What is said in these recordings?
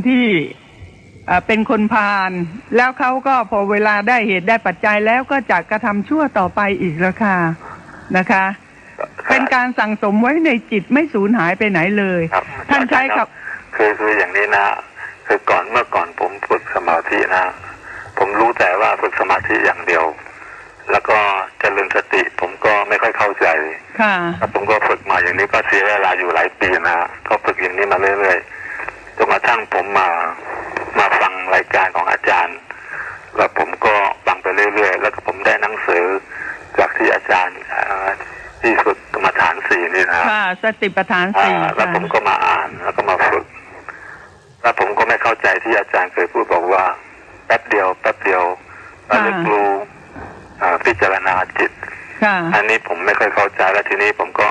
ที่เป็นคนพาลแล้วเขาก็พอเวลาได้เหตุได้ปัจจัยแล้วก็จะกระทำชั่วต่อไปอีกแล้วค่ะนะคะเป็นการสั่งสมไว้ในจิตไม่สูญหายไปไหนเลยท่านใช้กับคืออย่างนี้นะคือเมื่อก่อนผมฝึกสมาธินะผมรู้แต่ว่าฝึกสมาธิอย่างเดียวแล้วก็เจริญสติผมก็ไม่ค่อยเข้าใจค่ะผมก็ฝึกมาอย่างนี้ก็เสียเวลาอยู่หลายปีนะก็ฝึกอย่างนี้มาเรื่อยๆจนกระทั่งผมมาฟังรายการของอาจารย์แล้วผมก็ฟังไปเรื่อยๆแล้วก็ผมได้หนังสือจากที่อาจารย์ที่ฝึกกรรมฐาน4นี่นะค่ะสติปัฏฐาน4แล้วผมก็มาอ่านแล้วก็มาฝึกแล้วผมก็ไม่เข้าใจที่อาจารย์เคยพูดบอกว่าแป๊บเดียวระลึกรู้พิจารณาจิตอันนี้ผมไม่ค่อยเข้าใจแล้วทีนี้ผมก็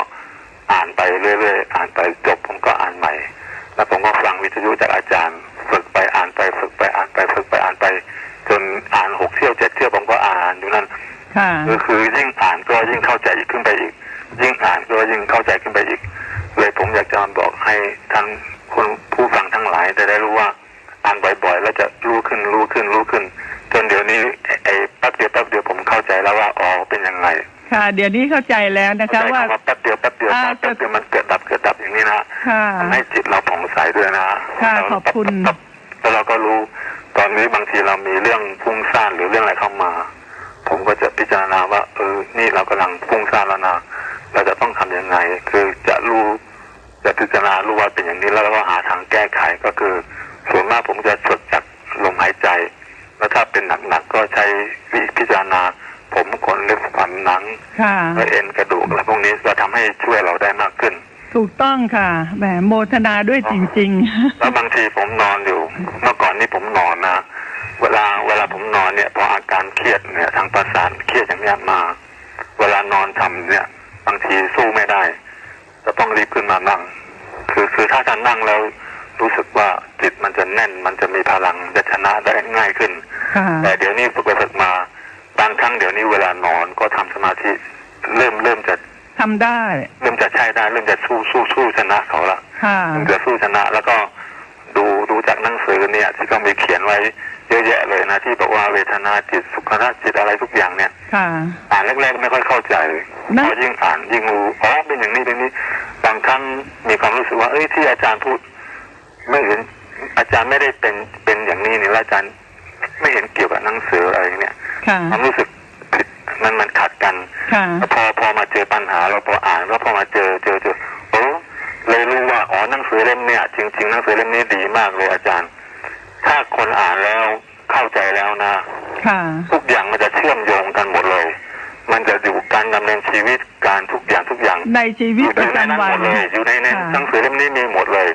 อ่านไปเรื่อยๆอ่านไปจบผมก็อ่านใหม่แล้วผมก็ฟังวิทยุจากอาจารย์ฝึกไปอ่านไปฝึกไปอ่านไปฝึกไปอ่านไปจนอ่าน6 เที่ยว 7 เที่ยวผมก็อ่านอยู่นั่นคือยิ่งอ่านก็ยิ่งเข้าใจอีกขึ้นไปอีกยิ่งอ่านก็ยิ่งเข้าใจขึ้นไปอีกเลยผมอยากจะบอกให้ทั้งคนผู้ฟังทั้งหลายได้รู้ว่าอ่านบ่อยๆแล้วจะรู้ขึ้นจนเดี๋ยวนี้ไอ้แป๊บเดียวผมเข้าใจแล้วว่าอ๋อเป็นยังไงค่ะเดี๋ยวนี้เข้าใจแล้วนะคะว่าแป๊บเดียวมันเกิดดับอย่างนี้นะทำให้จิตเราผ่องใสด้วยนะค่ะขอบคุณแล้วเราก็รู้ตอนนี้บางทีเรามีเรื่องฟุ้งซ่านหรือเรื่องอะไรเข้ามาผมก็จะพิจารณาว่านี่เรากำลังฟุ้งซ่านแล้วนะเราจะต้องทำยังไงคือจะพิจารณารู้ว่าเป็นอย่างนี้แล้วก็หาทางแก้ไขก็คือส่วนมากผมจะจดจากลมหายใจแล้วถ้าเป็นหนักๆก็ใช้พิจารณาผมขนเล็บฟันหนังและเอ็นกระดูกอะไรพวกนี้จะทำให้ช่วยเราได้มากขึ้นถูกต้องค่ะแหมโมทนาด้วยจริงๆแล้วบางทีผมนอนอยู่เมื่อก่อนนี่ผมนอนนะเวลาผมนอนเนี่ยพออาการเครียดเนี่ยทางประสาทเครียดอย่างนี้มาเวลานอนทำเนี่ยบางทีสู้ไม่ได้จะต้องรีบขึ้นมานั่งคือถ้าจะนั่งแล้วรู้สึกว่าจิตมันจะแน่นมันจะมีพลังจะชนะได้ง่ายขึ้นแต่เดี๋ยวนี้ฝึกมาบางครั้งเดี๋ยวนี้เวลานอนก็ทำสมาธิเริ่มจะทำได้เริ่มจะใช้ได้เริ่มจะสู้ชนะเขาละเริ่มจะสู้ชนะแล้วก็ดูจากหนังสือเนี่ยที่เขามีเขียนไว้เยอะแยะเลยนะที่บอกว่าเวทนาจิตสุขจิตอะไรทุกอย่างเนี่ยอ่านแรกๆไม่ค่อยเข้าใจพอยิ่งอ่านยิ่งรู้อ๋อเป็นอย่างนี้บางครั้งมีความรู้สึกว่าที่อาจารย์พูดไม่เห็นอาจารย์ไม่ได้เป็นอย่างนี้นี่อาจารย์ไม่เห็นเกี่ยวกับหนังสืออะไรเนี่ยความรู้สึกผิดมันขัดกันพอมาเจอปัญหาเราพออ่านแล้วพอมาเจอเลยรู้ว่าอ๋อหนังสือเล่มเนี่ยจริงๆหนังสือเล่มนี้ดีมากเลยอาจารย์ถ้าคนอ่านแล้วเข้าใจแล้วนะทุกอย่างมันจะเชื่อมโยงกันหมดเลยมันจะอยู่การดำเนินชีวิตการทุกอย่างในชีวิตประจำวันอยู่ในหนังสือเล่มนี้มีหมดเลย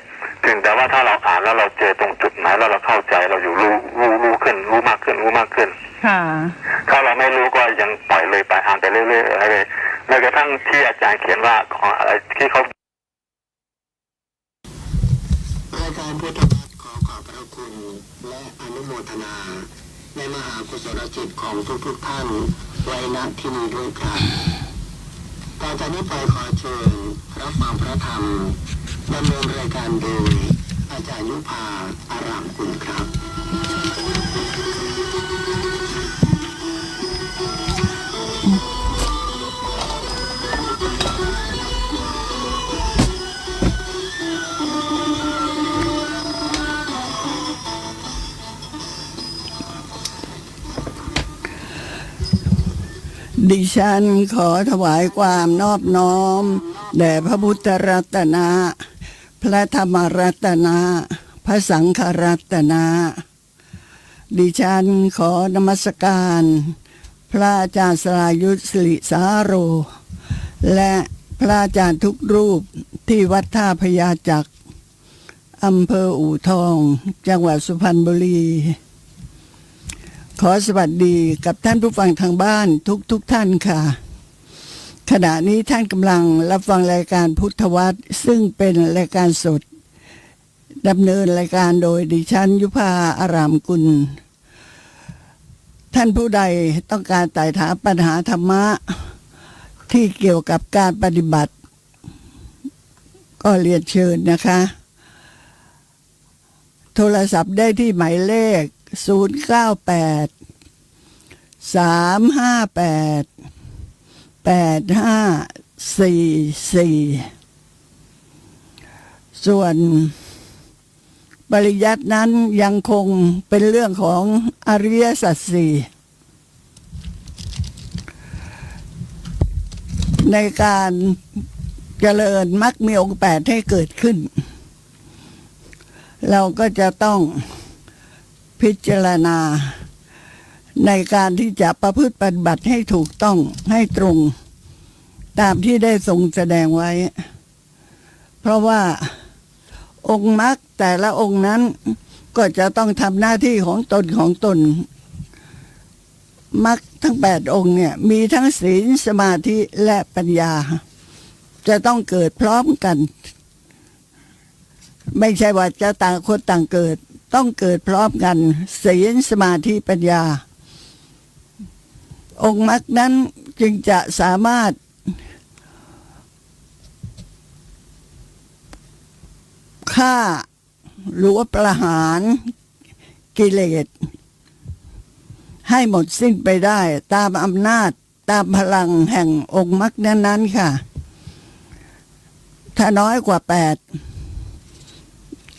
ถึงแต่ว่าถ้าเราอ่านแล้วเราเจอตรงจุดไหนแล้วเราเข้าใจเราอยู่รู้ขึ้นรู้มากขึ้นถ้าเราไม่รู้ก็ยังปล่อยเลยไปอ่านไปเรื่อยๆอะไรเลยแม้กระทั่งที่อาจารย์เขียนว่าของอะไรที่เขารายการพุทธวัตรขอบพระคุณและอนุโมทนาในมหากุศลจิตของทุกท่านไว้ณที่นี้ด้วยครับต่อจากนี้ไปขอเชิญรับฟังพระธรรมดำเนินรายการโดยอาจารย์ยุพาอารามกุลครับดิฉันขอถวายความนอบน้อมแด่พระพุทธรัตนะพระธรรมรัตนะพระสังฆรัตนะดิฉันขอนมัสการพระอาจารย์สรายุทธสิริสาโรและพระอาจารย์ทุกรูปที่วัดท่าพญาจักรอำเภออู่ทองจังหวัดสุพรรณบุรีขอสวัสดีกับท่านผู้ฟังทางบ้านทุกท่านค่ะขณะนี้ท่านกำลังรับฟังรายการพุทธวัตรซึ่งเป็นรายการสดดำเนินรายการโดยดิฉันยุพาอารามกุลท่านผู้ใดต้องการไต่ถามปัญหาธรรมะที่เกี่ยวกับการปฏิบัติก็เรียนเชิญนะคะ โทรศัพท์ได้ที่หมายเลข 098 358 8544 ส่วนปริยัตินั้นยังคงเป็นเรื่องของอริยสัจสี่ในการเจริญมรรคมีองค์ 8ให้เกิดขึ้น เราก็จะต้องพิจารณาในการที่จะประพฤติปฏิบัติให้ถูกต้องให้ตรงตามที่ได้ทรงแสดงไว้ เพราะว่าองค์มรรคแต่ละองค์นั้นก็จะต้องทำหน้าที่ของตนมรรคทั้ง8องค์เนี่ยมีทั้งศีลสมาธิและปัญญาจะต้องเกิดพร้อมกันไม่ใช่ว่าจะต่างคนต่างเกิดต้องเกิดพร้อมกันศีลสมาธิปัญญาองค์มรรคนั้นจึงจะสามารถฆ่าหรือว่าประหารกิเลสให้หมดสิ้นไปได้ตามอำนาจตามพลังแห่งองค์มรรคนั้นๆค่ะถ้าน้อยกว่า8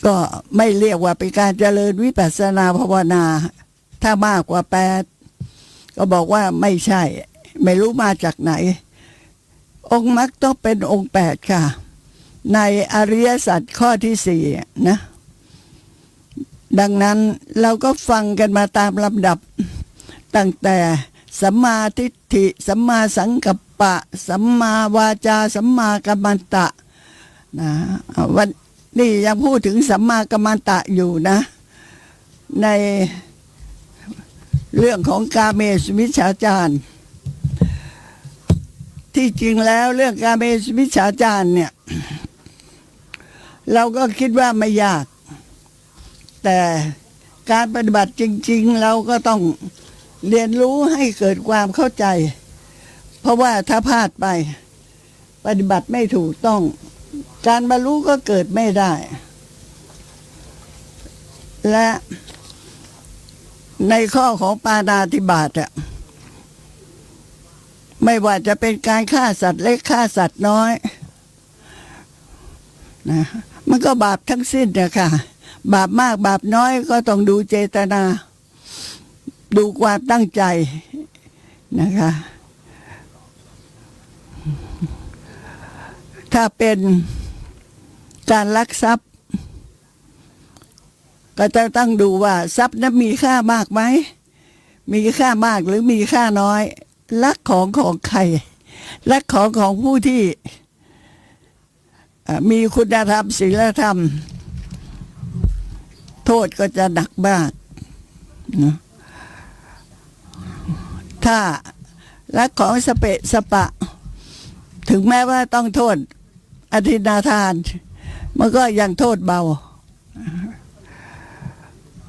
ก็ไม่เรียกว่าเป็นการเจริญวิปัสสนาภาวนาถ้ามากกว่า8ก็บอกว่าไม่ใช่ไม่รู้มาจากไหนองค์มรรคต้องเป็นองค์8ค่ะในอริยสัจข้อที่4นะดังนั้นเราก็ฟังกันมาตามลำดับตั้งแต่สัมมาทิฏฐิสัมมาสังกัปปะสัมมาวาจาสัมมากัมมันตะนะวันนี้ยังพูดถึงสัมมากัมมันตะอยู่นะในเรื่องของกาเมสุมิจฉาจารที่จริงแล้วเรื่องกาเมสุมิจฉาจารเนี่ยเราก็คิดว่าไม่ยากแต่การปฏิบัติจริงๆเราก็ต้องเรียนรู้ให้เกิดความเข้าใจเพราะว่าถ้าพลาดไปปฏิบัติไม่ถูกต้องการบรรลุก็เกิดไม่ได้และในข้อของปาณาติบาตอะไม่ว่าจะเป็นการฆ่าสัตว์เล็กฆ่าสัตว์น้อยนะมันก็บาปทั้งสิ้นนะคะบาปมากบาปน้อยก็ต้องดูเจตนาดูความตั้งใจนะคะถ้าเป็นการลักทรัพย์ก็จะต้องดูว่าทรัพย์นั้นมีค่ามากไหมมีค่ามากหรือมีค่าน้อยลักของใครลักของผู้ที่มีคุณธรรมศีลธรรมโทษก็จะหนักมากนะถ้าลักของสเปะสปะถึงแม้ว่าต้องโทษอธินาทานมันก็ยังโทษเบา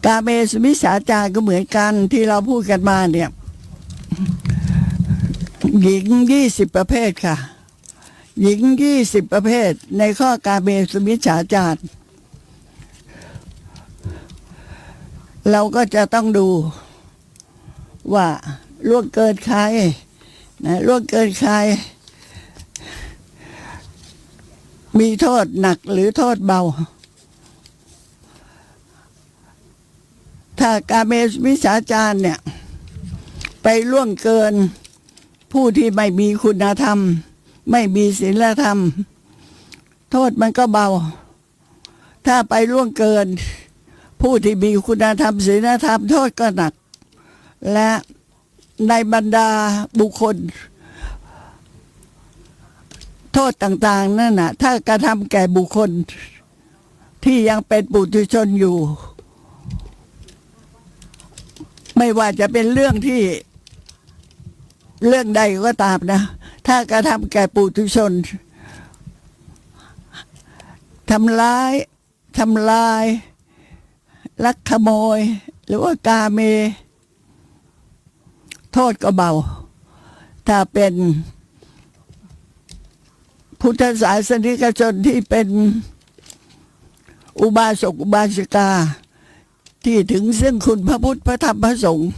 กาเมสุมิจฉาจารก็เหมือนกันที่เราพูดกันมาเนี่ยหญิง20ประเภทค่ะหญิง20ประเภทในข้อกาเมสุมิจฉาจารเราก็จะต้องดูว่าล่วงเกินใครนะล่วงเกินใครมีโทษหนักหรือโทษเบาถ้ากาเมสุมิจฉาจารเนี่ยไปล่วงเกินผู้ที่ไม่มีคุณธรรมไม่มีศีลธรรมโทษมันก็เบาถ้าไปล่วงเกินผู้ที่มีคุณธรรมศีลธรรมโทษก็หนักและในบรรดาบุคคลโทษต่างๆนั่นน่ะถ้ากระทำแก่บุคคลที่ยังเป็นปุถุชนอยู่ไม่ว่าจะเป็นเรื่องใดก็ตามนะถ้ากระทำแก่ปุถุชนทำลายลักขโมยหรือว่ากาเมโทษก็เบาถ้าเป็นพุทธศาสนิกชนที่เป็นอุบาสกอุบาสิกา ที่ถึงซึ่งคุณพระพุทธพระธรรมพระสงฆ์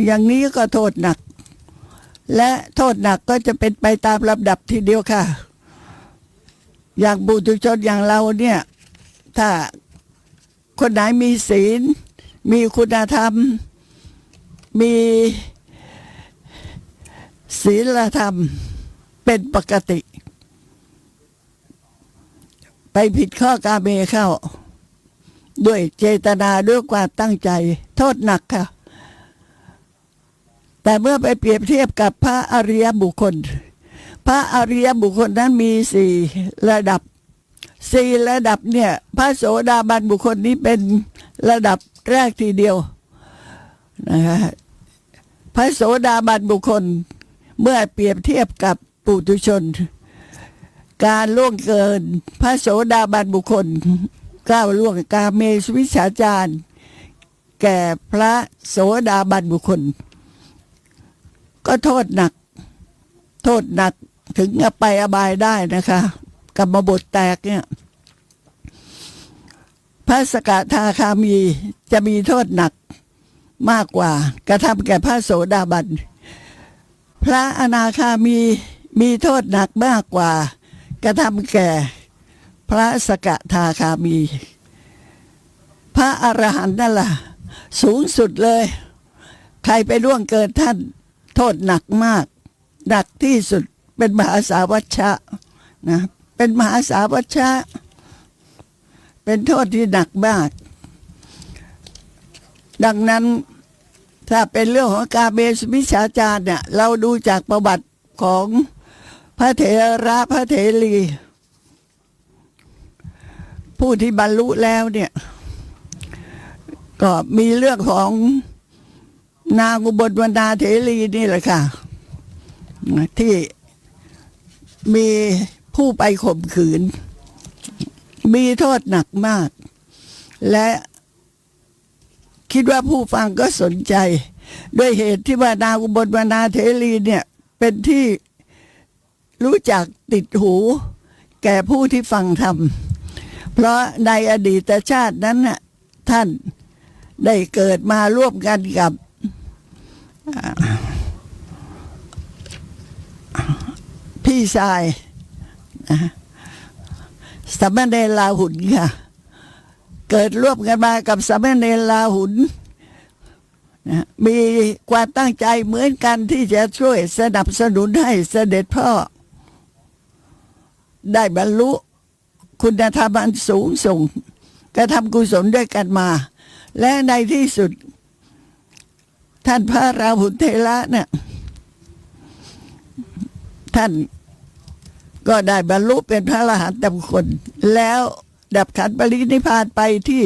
อย่างนี้ก็โทษหนัก และโทษหนักก็จะเป็นไปตามลำดับทีเดียวค่ะ อย่างปุถุชนอย่างเราเนี่ยถ้าคนไหนมีศีลมีคุณธรรมมีศีลธรรมเป็นปกติไปผิดข้อกาเมเข้าด้วยเจตนาด้วยความตั้งใจโทษหนักค่ะแต่เมื่อไปเปรียบเทียบกับพระอริยบุคคลพระอริยบุคคลนั้นมี4 ระดับเนี่ยพระโสดาบันบุคคลนี้เป็นระดับแรกทีเดียวนะคะพระโสดาบันบุคคลเมื่อเปรียบเทียบกับปุถุชนการล่วงเกินพระโสดาบันบุคคลก้าวล่วงกาเมสุวิชฌาจารแก่พระโสดาบันบุคคลก็โทษหนักถึงไปอบายได้นะคะกรรมบทแตกเนี่ยพระสกทาคามีจะมีโทษหนักมากกว่ากระทำแก่พระโสดาบันพระอนาคามีโทษหนักมากกว่ากระทำแก่พระสกทาคามีพระอรหันต์นั่นล่ะสูงสุดเลยใครไปล่วงเกินท่านโทษหนักมากหนักที่สุดเป็นมหาสาวัชชะนะเป็นมหาสาวัชชะเป็นโทษที่หนักมากดังนั้นถ้าเป็นเรื่องของกาเมสุมิจฉาจารเนี่ยเราดูจากประวัติของพระเถระพระเถรีผู้ที่บรรลุแล้วเนี่ยก็มีเรื่องของนางอุบลวรรณาเถรีนี่แหละค่ะที่มีผู้ไปข่มขืนมีโทษหนักมากและคิดว่าผู้ฟังก็สนใจด้วยเหตุที่ว่านางอุบลวรรณาเถรีเนี่ยเป็นที่รู้จักติดหูแก่ผู้ที่ฟังธรรมเพราะในอดีตชาตินั้นน่ะท่านได้เกิดมาร่วมกันกับพี่ชายสามเณรลาหุนค่ะเกิดร่วมกันมากับสามเณรลาหุนมีความตั้งใจเหมือนกันที่จะช่วยสนับสนุนให้เสด็จพ่อได้บรรลุคุณธรรมอันสูงส่งกระทำกุศลด้วยกันมาและในที่สุดท่านพระราหุลเถระเนี่ยท่านก็ได้บรรลุเป็นพระอรหันตบุคคลแล้วดับขันธ์ปรินิพพานไปที่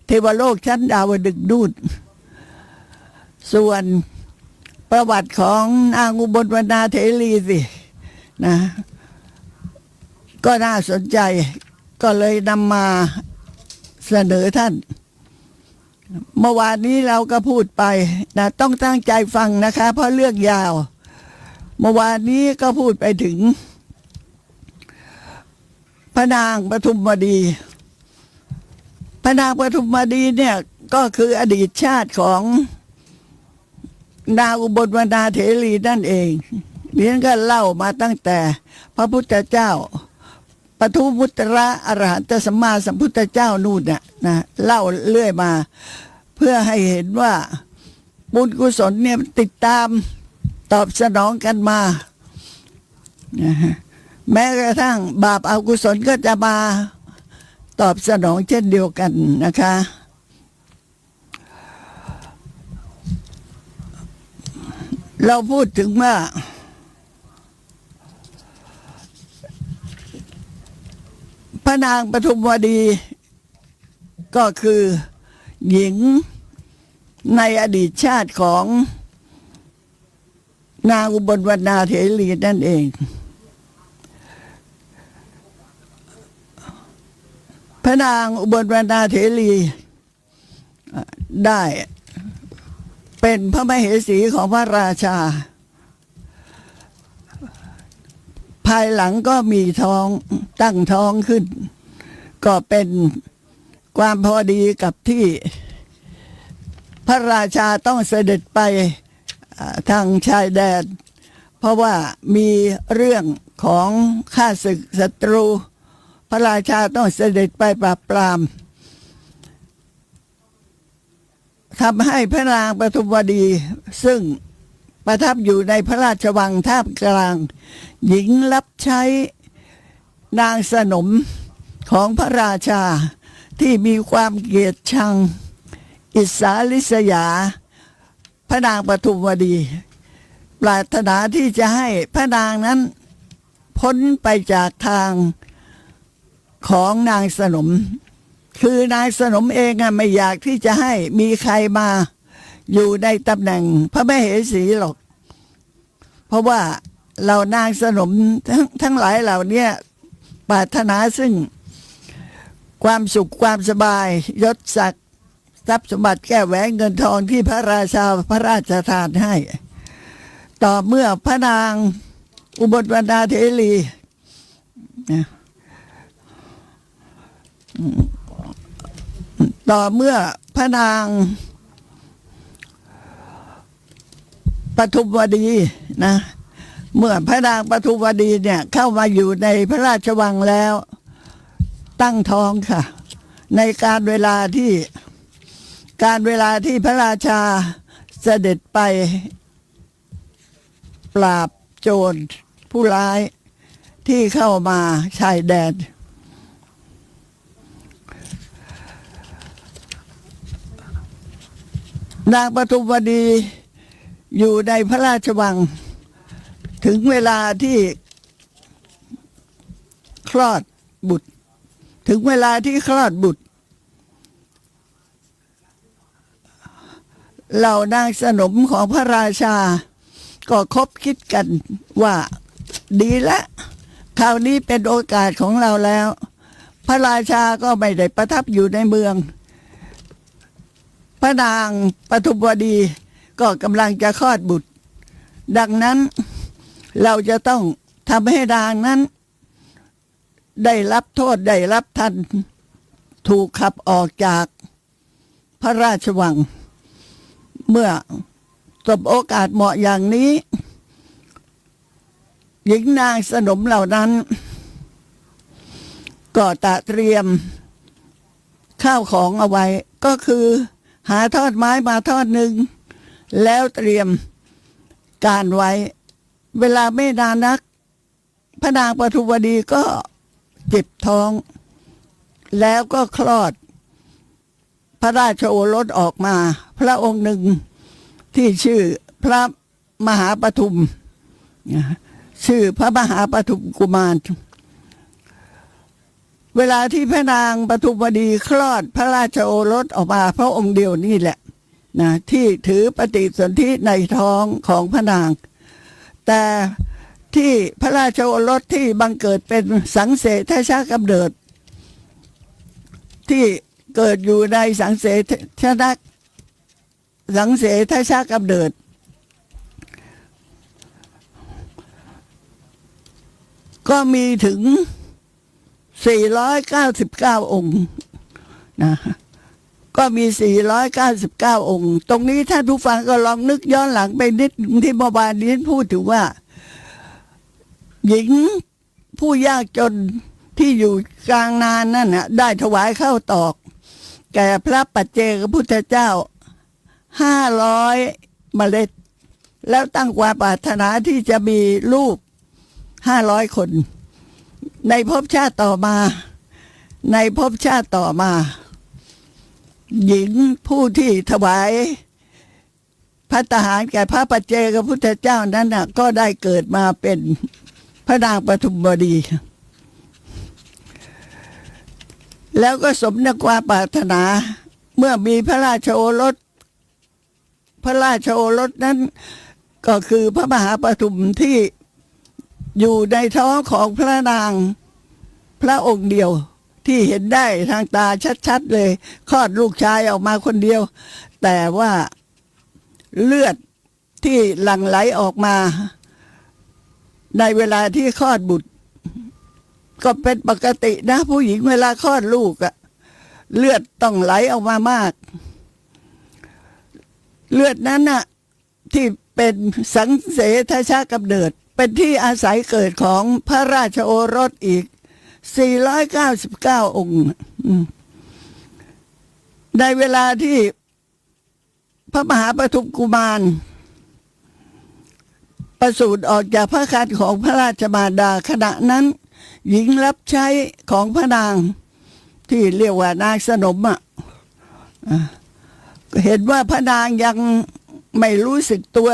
เทวโลกชั้นดาวดึงส์นู่นส่วนประวัติของนางอุบลวรรณาเถรีสินะก็น่าสนใจก็เลยนำมาเสนอท่านเมื่อวานนี้เราก็พูดไปนะต้องตั้งใจฟังนะคะเพราะเรื่องยาวเมื่อวานนี้ก็พูดไปถึงพระนางปทุมวดีพระนางปทุมวดีเนี่ยก็คืออดีตชาติของนางอุบลวรรณาเถรีนั่นเองเรียนก็เล่ามาตั้งแต่พระพุทธเจ้าปทุมุตระอรหันตสัมมาสัมพุทธเจ้านู่นน่ะนะเล่าเรื่อยมาเพื่อให้เห็นว่าบุญกุศลเนี่ยติดตามตอบสนองกันมาแม้กระทั่งบาปอกุศลก็จะมาตอบสนองเช่นเดียวกันนะคะเราพูดถึงว่าพระนางปทุมวดีก็คือหญิงในอดีตชาติของนางอุบลวรรณาเถรีนั่นเองพระนางอุบลวรรณาเถรีได้เป็นพระมเหสีของพระราชาภายหลังก็มีท้องตั้งท้องขึ้นก็เป็นความพอดีกับที่ พระราชาต้องเสด็จไปทางชายแดนเพราะว่ามีเรื่องของข้าศึกศัตรูพระราชาต้องเสด็จไปปราบปรามทำให้พระนางปทุมวดีซึ่งประทับอยู่ในพระราชวังท่ามกลางหญิงรับใช้นางสนมของพระราชาที่มีความเกลียดชังอิสาลิษยาพระนางปทุมวดีปรารถนาที่จะให้พระนางนั้นพ้นไปจากทางของนางสนมคือนางสนมเองไม่อยากที่จะให้มีใครมาอยู่ในตำแหน่งพระมเหสีหรอกเพราะว่าเหล่านางสนมทั้งหลายเหล่านี้ปรารถนาซึ่งความสุขความสบายยศศักดิ์ทรัพย์สมบัติแก้วแหวนเงินทองที่พระราชาพระราชทานให้ต่อเมื่อพระนางอุบลวรรณาเถรีต่อเมื่อพระนางปทุมวดีนะเมื่อพระนางปทุมวดีเนี่ยเข้ามาอยู่ในพระราชวังแล้วตั้งท้องค่ะในการเวลาที่พระราชาเสด็จไปปราบโจรผู้ร้ายที่เข้ามาชายแดนนางปทุมวดีอยู่ในพระราชวังถึงเวลาที่คลอดบุตรเหล่านางสนมของพระราชาก็คบคิดกันว่าดีละคราวนี้เป็นโอกาสของเราแล้วพระราชาก็ไม่ได้ประทับอยู่ในเมืองพระนางปทุมวดีก็กำลังจะคลอดบุตรดังนั้นเราจะต้องทำให้นางนั้นได้รับโทษได้รับทันถูกขับออกจากพระราชวังเมื่อสบโอกาสเหมาะอย่างนี้หญิงนางสนมเหล่านั้นก็เตรียมข้าวของเอาไว้ก็คือหาทอดไม้มาทอดหนึ่งแล้วเตรียมการไว้เวลาไม่นานนักพระนางปทุมวดีก็เจ็บท้องแล้วก็คลอดพระราชโอรสออกมาพระองค์หนึ่งที่ชื่อพระมหาปทุมชื่อพระมหาปทุมกุมารเวลาที่พระนางปทุมวดีคลอดพระราชโอรสออกมาพระองค์เดียวนี่แหละนะที่ถือปฏิสนธิในท้องของพระนางแต่ที่พระราชโอรสที่บังเกิดเป็นสังเสทชกำเนิดที่เกิดอยู่ในสังเสทชกำเนิดก็มีถึง499องค์นะก็มี499องค์ตรงนี้ท่านผู้ฟังก็ลองนึกย้อนหลังไปนิดที่เมื่อวานนี้พูดถึงว่าหญิงผู้ยากจนที่อยู่กลางนานนั่นน่ะได้ถวายข้าวตอกแก่พระปัจเจกพุทธเจ้า500 เมล็ดแล้วตั้งความปรารถนาที่จะมีลูก500 คนในภพชาติต่อมาหญิงผู้ที่ถวายภัตตาหารแก่พระปัจเจกพุทธเจ้านั้นน่ะก็ได้เกิดมาเป็นพระนางปทุมวดีแล้วก็สมดังความปรารถนาเมื่อมีพระราชโอรสนั้นก็คือพระมหาปทุมที่อยู่ในท้องของพระนางพระองค์เดียวที่เห็นได้ทางตาชัดๆเลยคลอดลูกชายออกมาคนเดียวแต่ว่าเลือดที่หลั่งไหลออกมาในเวลาที่คลอดบุตรก็เป็นปกตินะผู้หญิงเวลาคลอดลูกอะเลือดต้องไหลออกมามาก เลือดนั้นน่ะที่เป็นสังเสทชากำเนิดเป็นที่อาศัยเกิดของพระราชโอรสอีก499องค์ในเวลาที่พระมหาปฐุมกุมารประสูติออกจากพระครรภ์ของพระราชมารดาขณะนั้นหญิงรับใช้ของพระนางที่เรียกว่านางสนมเห็นว่าพระนางยังไม่รู้สึกตัว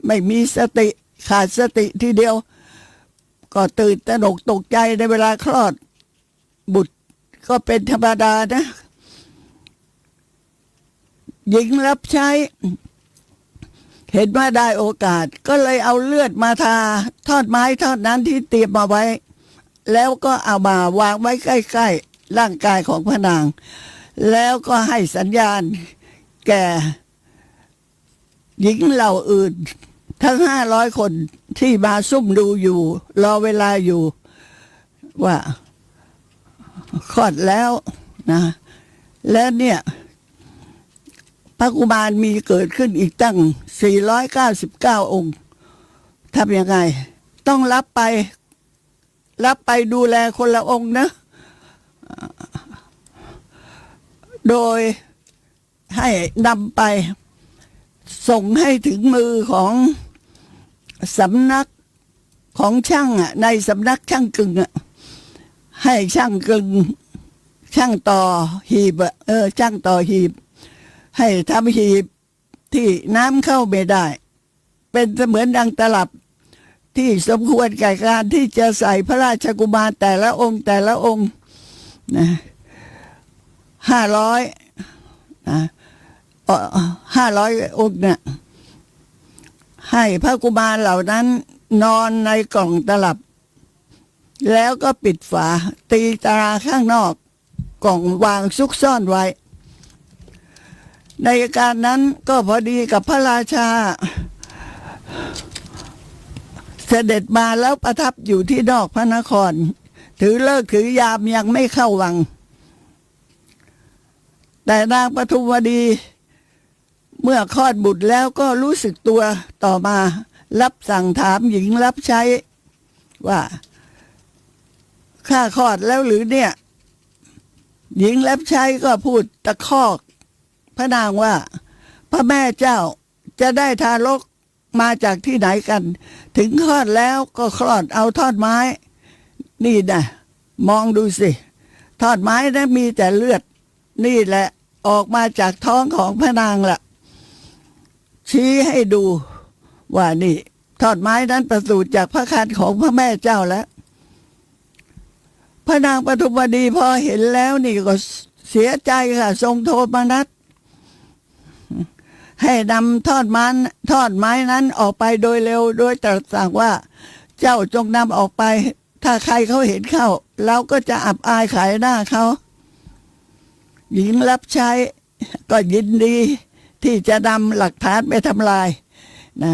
ไม่มีสติขาดสติทีเดียวก็ตื่นตระหนกตกใจในเวลาคลอดบุตรก็เป็นธรรมดานะหญิงรับใช้เห็นว่าได้โอกาสก็เลยเอาเลือดมาทาทอดไม้ทอดนั้นที่เตรียมมาไว้แล้วก็เอามาวางไว้ใกล้ๆร่างกายของพระนางแล้วก็ให้สัญญาณแก่หญิงเหล่าอื่นทั้ง500คนที่มาซุ่มดูอยู่รอเวลาอยู่ว่าคลอดแล้วนะแล้วเนี่ยพระกุมารมีเกิดขึ้นอีกตั้ง499องค์ทำยังไงต้องรับไปดูแลคนละองค์นะโดยให้นำไปส่งให้ถึงมือของสำนักของช่างในสำนักช่างกึ่งให้ช่างกึ่งช่างต่อหีบช่างต่อหีบให้ทำหีบที่น้ำเข้าไม่ได้เป็นเสมือนดังตลับที่สมควรแก่การที่จะใส่พระราชกุมารแต่ละองค์นะ500นะ500องค์เนี่ยให้พระกุมารเหล่านั้นนอนในกล่องตลับแล้วก็ปิดฝาตีตราข้างนอกกล่องวางซุกซ่อนไว้ในการนั้นก็พอดีกับพระราชาเสด็จมาแล้วประทับอยู่ที่นอกพระนครถือเลิกถือยามยังไม่เข้าวังแต่นางปทุมวดีเมื่อคลอดบุตรแล้วก็รู้สึกตัวต่อมารับสั่งถามหญิงรับใช้ว่าข้าคลอดแล้วหรือเนี่ยหญิงรับใช้ก็พูดตะคอกพระนางว่าพระแม่เจ้าจะได้ทารกมาจากที่ไหนกันถึงคลอดแล้วก็คลอดเอาทอดไม้นี่นะมองดูสิทอดไม้นั้นมีแต่เลือดนี่แหละออกมาจากท้องของพระนางล่ะชี้ให้ดูว่านี่ทอดไม้นั้นประสูติจากพระครรภ์ของพระแม่เจ้าแล้วพระนางปทุมวดีพอเห็นแล้วนี่ก็เสียใจค่ะทรงโทมนัสให้นำทอดไม้นั้นออกไปโดยเร็วโดยตรัสสั่งว่าเจ้าจงนำออกไปถ้าใครเขาเห็นเข้าเราก็จะอับอายขายหน้าเขาหญิงรับใช้ก็ยินดีที่จะนำหลักฐานไปทำลายนะ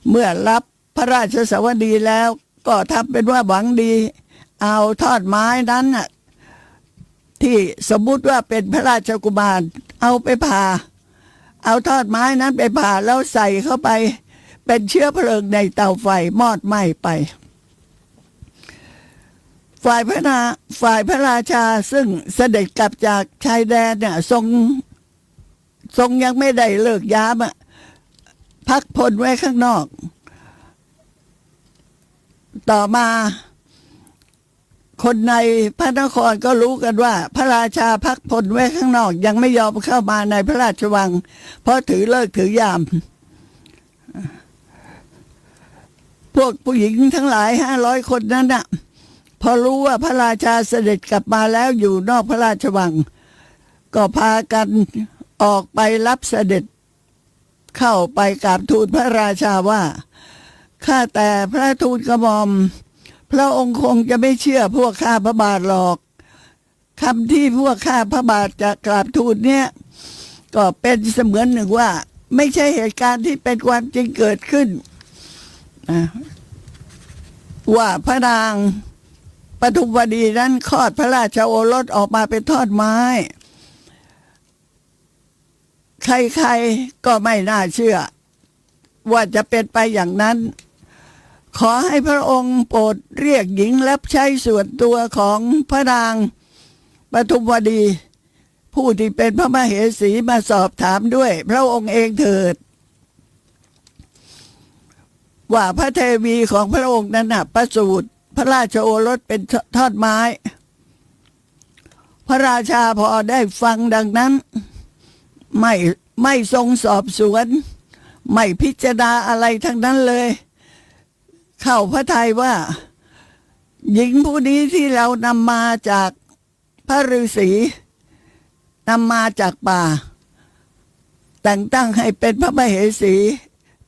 เมื่อรับพระราชสวัสดีแล้วก็ทำเป็นว่าหวังดีเอาทอดไม้นั้นน่ะที่สมมุติว่าเป็นพระราชกุมารเอาไปผ่าเอาทอดไม้นั้นไปผ่าแล้วใส่เข้าไปเป็นเชื้อเพลิงในเตาไฟมอดไหม้ไปฝ่ายพระราชาซึ่งเสด็จกลับจากชายแดนเนี่ยทรงยังไม่ได้เลิกยามพักพลไว้ข้างนอกต่อมาคนในพระนครก็รู้กันว่าพระราชาพักพลไว้ข้างนอกยังไม่ยอมเข้ามาในพระราชวังเพราะถือเลิกถือยามพวกผู้หญิงทั้งหลาย500คนนั้นน่ะพอรู้ว่าพระราชาเสด็จกลับมาแล้วอยู่นอกพระราชวังก็พากันออกไปรับเสด็จเข้าไปกราบทูลพระราชาว่าข้าแต่พระทูลกระหม่อมพระองค์คงจะไม่เชื่อพวกข้าพระบาทหรอกคำที่พวกข้าพระบาทจะกราบทูลเนี่ยก็เป็นเสมือนหนึ่งว่าไม่ใช่เหตุการณ์ที่เป็นความจริงเกิดขึ้นว่าพระนางปทุมวดีนั้นคลอดพระราชโอรสออกมาเป็นทอดไม้ ใครๆก็ไม่น่าเชื่อว่าจะเป็นไปอย่างนั้นขอให้พระองค์โปรดเรียกหญิงรับใช้ส่วนตัวของพระนางปทุมวดี ผู้ที่เป็นพระมเหสีมาสอบถามด้วยพระองค์เองเถิดว่าพระเทวีของพระองค์นั้นประสูติพระราชโอรสเป็นทอดไม้พระราชาพอได้ฟังดังนั้นไม่ทรงสอบสวนไม่พิจารณาอะไรทั้งนั้นเลยเข้าพระทัยว่าหญิงผู้นี้ที่เรานำมาจากพระฤาษีนำมาจากป่าแต่งตั้งให้เป็นพระมเหสี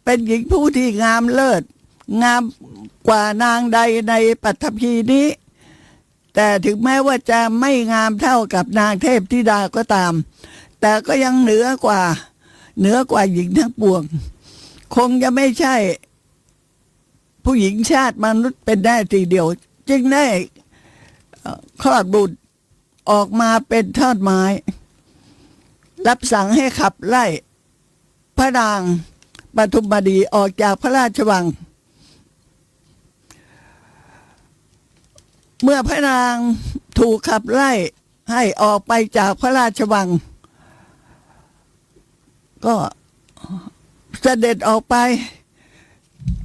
เป็นหญิงผู้ที่งามเลิศงามกว่านางใดในปัทภีนี้แต่ถึงแม้ว่าจะไม่งามเท่ากับนางเทพธิดาก็ตามแต่ก็ยังเหนือกว่าหญิงทั้งปวงคงจะไม่ใช่ผู้หญิงชาติมนุษย์เป็นได้ทีเดียวจึงได้คลอดบุตรออกมาเป็นทอดไม้รับสั่งให้ขับไล่พระนางปทุมวดีออกจากพระราชวังเมื่อพระนางถูกขับไล่ให้ออกไปจากพระราชวังก็เสด็จออกไป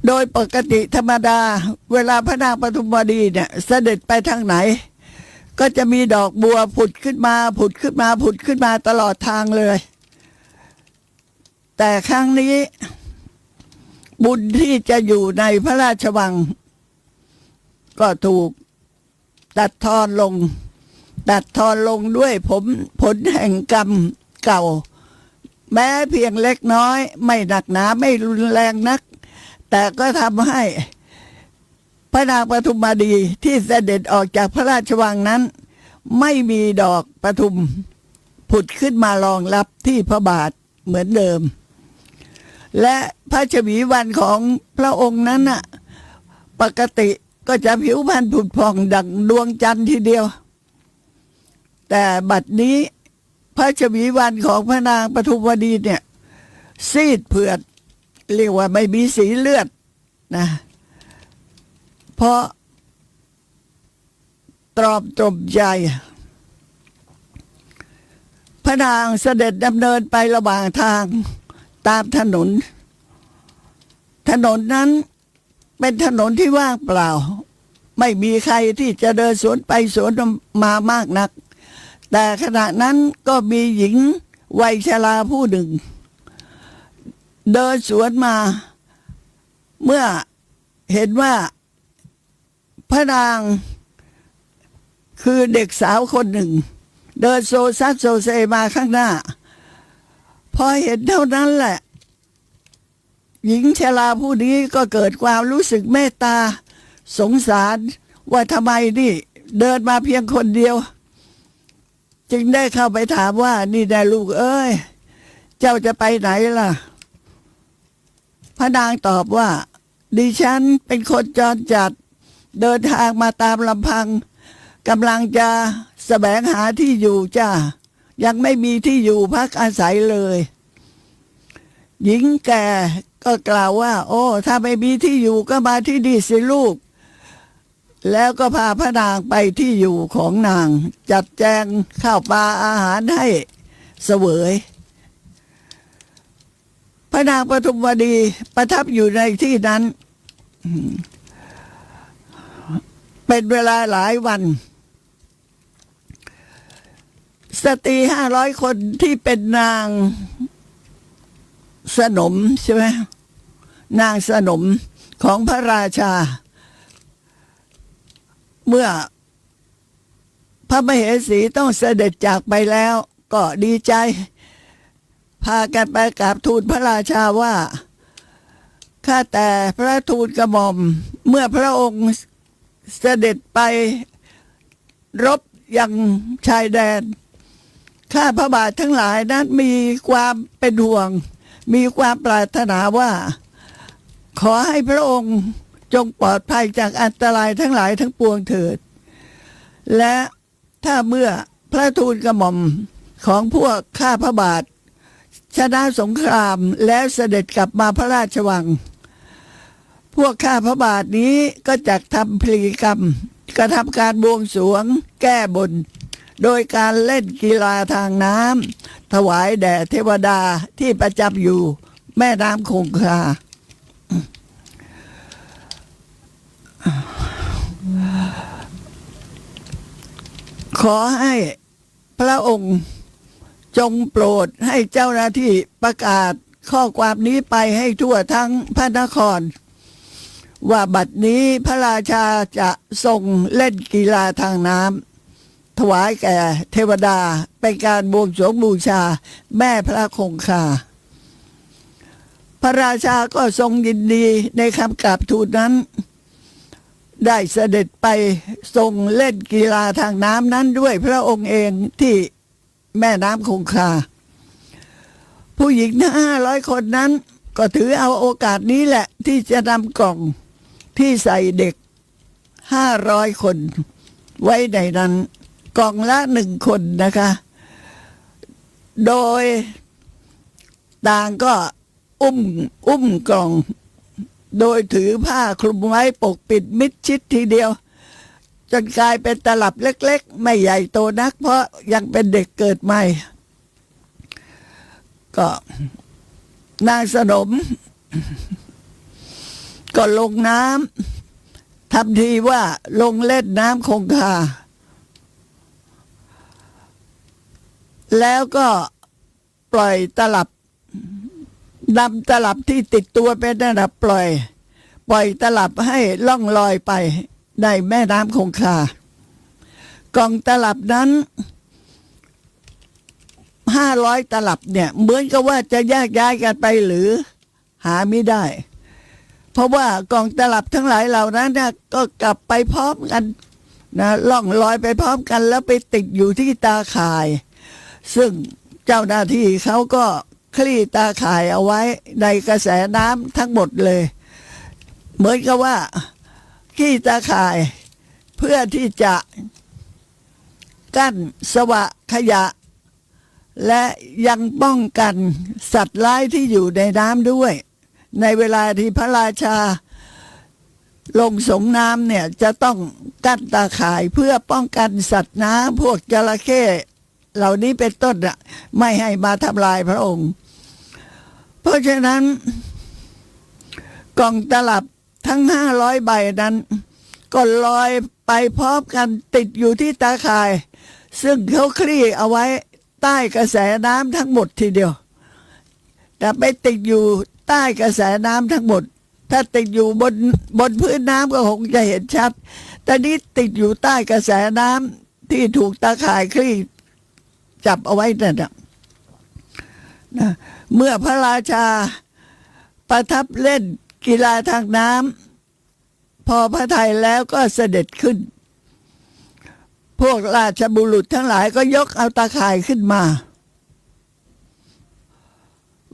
โดยปกติธรรมดาเวลาพระนางปทุมวดีเนี่ยเสด็จไปทางไหนก็จะมีดอกบัวผุดขึ้นมาตลอดทางเลยแต่ครั้งนี้บุญที่จะอยู่ในพระราชวังก็ถูกตัดทอนลงด้วยผลแห่งกรรมเก่าแม้เพียงเล็กน้อยไม่หนักหนาไม่รุนแรงนักแต่ก็ทำให้พระนางปทุมวดีที่เสด็จออกจากพระราชวังนั้นไม่มีดอกปทุมผุดขึ้นมารองรับที่พระบาทเหมือนเดิมและพระชวีวันของพระองค์นั้นน่ะปกติก็จะผิวพรรณผุดผ่องดังดวงจันทร์ทีเดียวแต่บัดนี้พระชวีวันของพระนางปทุมวดีเนี่ยซีดเผือดเรียกว่าไม่มีสีเลือดนะเพราะตรอมตรมใจพระนางเสด็จดำเนินไประหว่างทางตามถนนนั้นเป็นถนนที่ว่างเปล่าไม่มีใครที่จะเดินสวนไปสวนมามากนักแต่ขณะนั้นก็มีหญิงวัยชราผู้หนึ่งเดินสวนมาเมื่อเห็นว่าพระนางคือเด็กสาวคนหนึ่งเดินโซซัดโซเซมาข้างหน้าพอเห็นเท่านั้นแหละหญิงชราผู้นี้ก็เกิดความรู้สึกเมตตาสงสารว่าทำไมนี่เดินมาเพียงคนเดียวจึงได้เข้าไปถามว่านี่ได้ลูกเอ้ยเจ้าจะไปไหนล่ะพระนางตอบว่าดิฉันเป็นคนจรจัดเดินทางมาตามลำพังกำลังจะแสวงหาที่อยู่จ้ายังไม่มีที่อยู่พักอาศัยเลยหญิงแก่ก็กล่าวว่าโอ้ถ้าไม่มีที่อยู่ก็มาที่นี่สิลูกแล้วก็พาพระนางไปที่อยู่ของนางจัดแจงข้าวปลาอาหารให้เสวยพระนางปทุมวดีประทับอยู่ในที่นั้นเป็นเวลาหลายวันสตรี500 คนที่เป็นนางสนมใช่ไหมนางสนมของพระราชาเมื่อพระมเหสีต้องเสด็จจากไปแล้วก็ดีใจพากันไปกราบทูลพระราชาว่าข้าแต่พระทูลกระหม่อมเมื่อพระองค์เสด็จไปรบยังชายแดนข้าพระบาททั้งหลายนั้นมีความเป็นห่วงมีความปรารถนาว่าขอให้พระองค์จงปลอดภัยจากอันตรายทั้งหลายทั้งปวงเถิดและถ้าเมื่อพระทูลกระหม่อมของพวกข้าพระบาท ชนะสงครามแล้วเสด็จกลับมาพระราชวัง พวกข้าพระบาทนี้ก็จักทำพิธีกรรมกระทำการบวงสรวงแก้บน โดยการเล่นกีฬาทางน้ำถวายแด่เทวดาที่ประจำอยู่แม่น้ำคงคาขอให้พระองค์จงโปรดให้เจ้าหน้าที่ประกาศข้อความนี้ไปให้ทั่วทั้งพระนคร ว่าบัดนี้พระราชาจะทรงเล่นกีฬาทางน้ำถวายแก่เทวดาเป็นการบวงสรวงบูชาแม่พระคงคาพระราชาก็ทรงยินดีในคำกราบทูลนั้นได้เสด็จไปทรงเล่นกีฬาทางน้ำนั้นด้วยพระองค์เองที่แม่น้ำคงคาผู้หญิงทั้ง500 คนนั้นก็ถือเอาโอกาสนี้แหละที่จะนำกล่องที่ใส่เด็ก500 คนไว้ในนั้นกล่องละ1 คนนะคะโดยต่างก็อุ้มกล่องโดยถือผ้าคลุมไว้ปกปิดมิดชิดทีเดียวจนกลายเป็นตลับเล็กๆไม่ใหญ่โตนักเพราะยังเป็นเด็กเกิดใหม่ก็นางสนมก็ลงน้ำทำทีว่าลงเล่นน้ำคงคาแล้วก็ปล่อยตลับนำตลับที่ติดตัวเป็นระดับปล่อยตลับให้ล่องลอยไปในแม่น้ำคงคากล่องตลับนั้น500 ตลับเนี่ยเหมือนกับว่าจะแยกย้ายกันไปหรือหาไม่ได้เพราะว่ากล่องตลับทั้งหลายเหล่านั้นนะก็กลับไปพร้อมกันนะล่องลอยไปพร้อมกันแล้วไปติดอยู่ที่ตาข่ายซึ่งเจ้าหน้าที่เขาก็คลี่ตาข่ายเอาไว้ในกระแสน้ำทั้งหมดเลยเหมือนกับว่าคลี่ตาข่ายเพื่อที่จะกั้นสวะขยะและยังป้องกันสัตว์ร้ายที่อยู่ในน้ำด้วยในเวลาที่พระราชาลงสงน้ำเนี่ยจะต้องกั้นตาข่ายเพื่อป้องกันสัตว์น้ำพวกจระเข้เหล่านี้เป็นต้นอ่ะไม่ให้มาทำลายพระองค์เพราะฉะนั้นกล่องตลับทั้ง500 ใบนั้นก็ลอยไปพร้อมกันติดอยู่ที่ตาข่ายซึ่งเขาคลี่เอาไว้ใต้กระแสน้ำทั้งหมดทีเดียวแต่ไปติดอยู่ใต้กระแสน้ำทั้งหมดถ้าติดอยู่บนพื้นน้ำก็คงจะเห็นชัดแต่นี้ติดอยู่ใต้กระแสน้ำที่ถูกตาข่ายคลี่จับเอาไว้นั่นนะเมื่อพระราชาประทับเล่นกีฬาทางน้ำพอพระทัยแล้วก็เสด็จขึ้นพวกราชบุรุษทั้งหลายก็ยกเอาตาข่ายขึ้นมา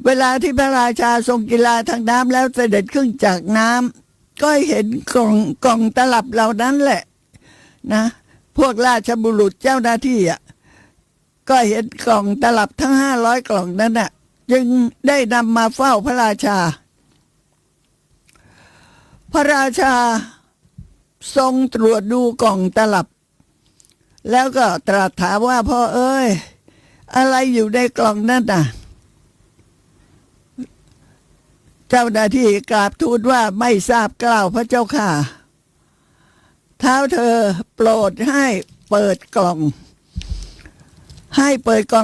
เวลาที่พระราชาทรงกีฬาทางน้ำแล้วเสด็จขึ้นจากน้ำก็เห็นกล่องตลับเหล่านั้นแหละนะพวกราชบุรุษเจ้าหน้าที่อ่ะก็เห็นกล่องตลับทั้ง500 กล่องนั้นน่ะจึงได้นำมาเฝ้าพระราชาพระราชาทรงตรวจดูกล่องตลับแล้วก็ตรัสถามว่าพ่อเอ้ยอะไรอยู่ในกล่องนั่นน่ะเจ้าหน้าที่กราบทูลว่าไม่ทราบกล่าวพระเจ้าค่ะเท้าเธอโปรดให้เปิดกล่อง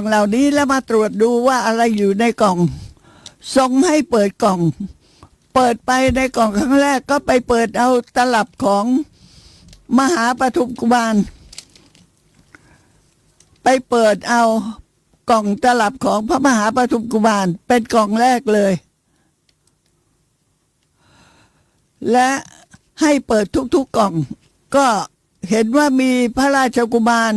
เหล่านี้แล้วมาตรวจดูว่าอะไรอยู่ในกล่องทรงให้เปิดกล่องเปิดไปในกล่องครั้งแรกก็ไปเปิดเอาตลับของมหาปฐุมกุมารไปเปิดเอากล่องตลับของพระมหาปฐุมกุมารเป็นกล่องแรกเลยและให้เปิดทุกๆกล่องก็เห็นว่ามีพระราชกุมาร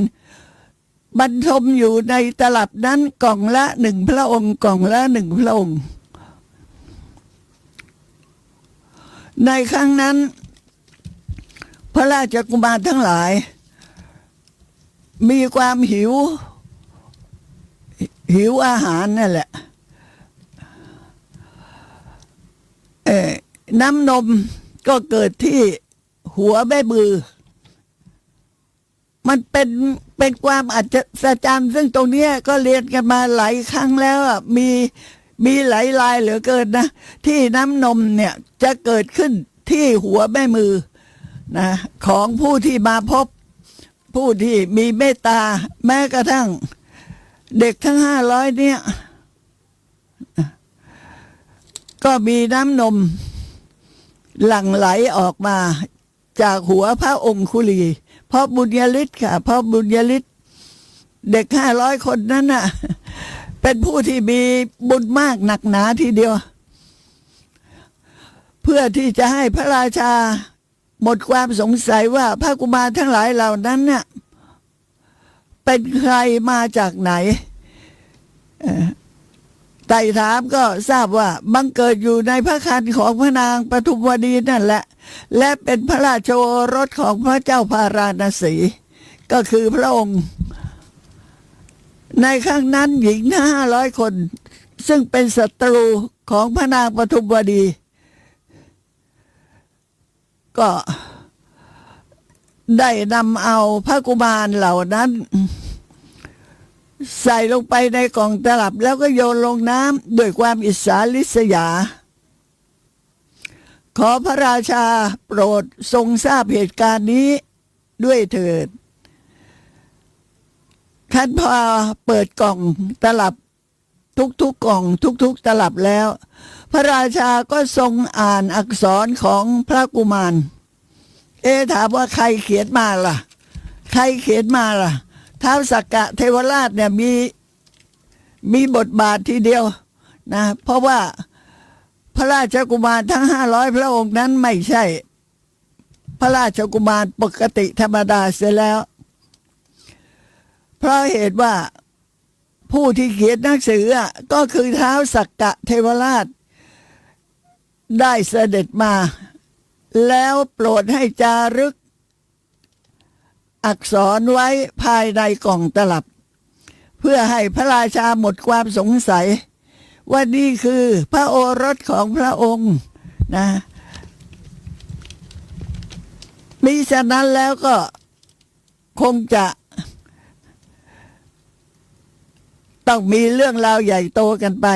บรรทมอยู่ในตลับนั้นกล่องละ1 พระองค์กล่องละ1 พระองค์ในครั้งนั้นพระราชกุมารทั้งหลายมีความหิวอาหารนั่นแหละ น้ำนมก็เกิดที่หัวแม่มือ มันเป็นความอัศจรรย์ซึ่งตรงเนี้ยก็เรียนกันมาหลายครั้งแล้วอ่ะมีหลายรายเหลือเกินนะที่น้ำนมเนี่ยจะเกิดขึ้นที่หัวแม่มือนะของผู้ที่มาพบผู้ที่มีเมตตาแม้กระทั่งเด็กทั้ง500เนี่ยก็มีน้ำนมหลั่งไหลออกมาจากหัวพระองคุลีเพราะบุญญาฤทธิ์ค่ะเพราะบุญญาฤทธิ์เด็ก500คนนั้นน่ะเป็นผู้ที่มีบุญมากหนักหนาทีเดียวเพื่อที่จะให้พระราชาหมดความสงสัยว่าพระกุมารทั้งหลายเหล่านั้นน่ะเป็นใครมาจากไหนไต่ถามก็ทราบว่าบังเกิดอยู่ในพระครรภ์ของพระนางปทุมวดีนั่นแหละและเป็นพระราชโอรสของพระเจ้าพาราณสีก็คือพระองค์ในครั้งนั้นหญิง500คนซึ่งเป็นศัตรูของพระนางปทุมวดีก็ได้นำเอาพระกุมารเหล่านั้นใส่ลงไปในกล่องตลับแล้วก็โยนลงน้ำด้วยความอิจฉาริษยาขอพระราชาโปรดทรงทราบเหตุการณ์นี้ด้วยเถิดท่านพอเปิดกล่องตลับทุกกล่องทุกตลับแล้วพระราชาก็ทรงอ่านอักษรของพระกุมารถามว่าใครเขียนมาล่ะใครเขียนมาล่ะท้าวสักกะเทวราชเนี่ยมีบทบาททีเดียวนะเพราะว่าพระราชกุมารทั้ง500พระองค์นั้นไม่ใช่พระราชกุมารปกติธรรมดาเสียแล้วเพราะเหตุว่าผู้ที่เขียนหนังสือก็คือท้าวสักกะเทวราชได้เสด็จมาแล้วโปรดให้จารึกอักษรไว้ภายในกล่องตลับเพื่อให้พระราชาหมดความสงสัยว่านี่คือพระโอรสของพระองค์นะมิฉะนั้นแล้วก็คงจะต้องมีเรื่องราวใหญ่โตกันไป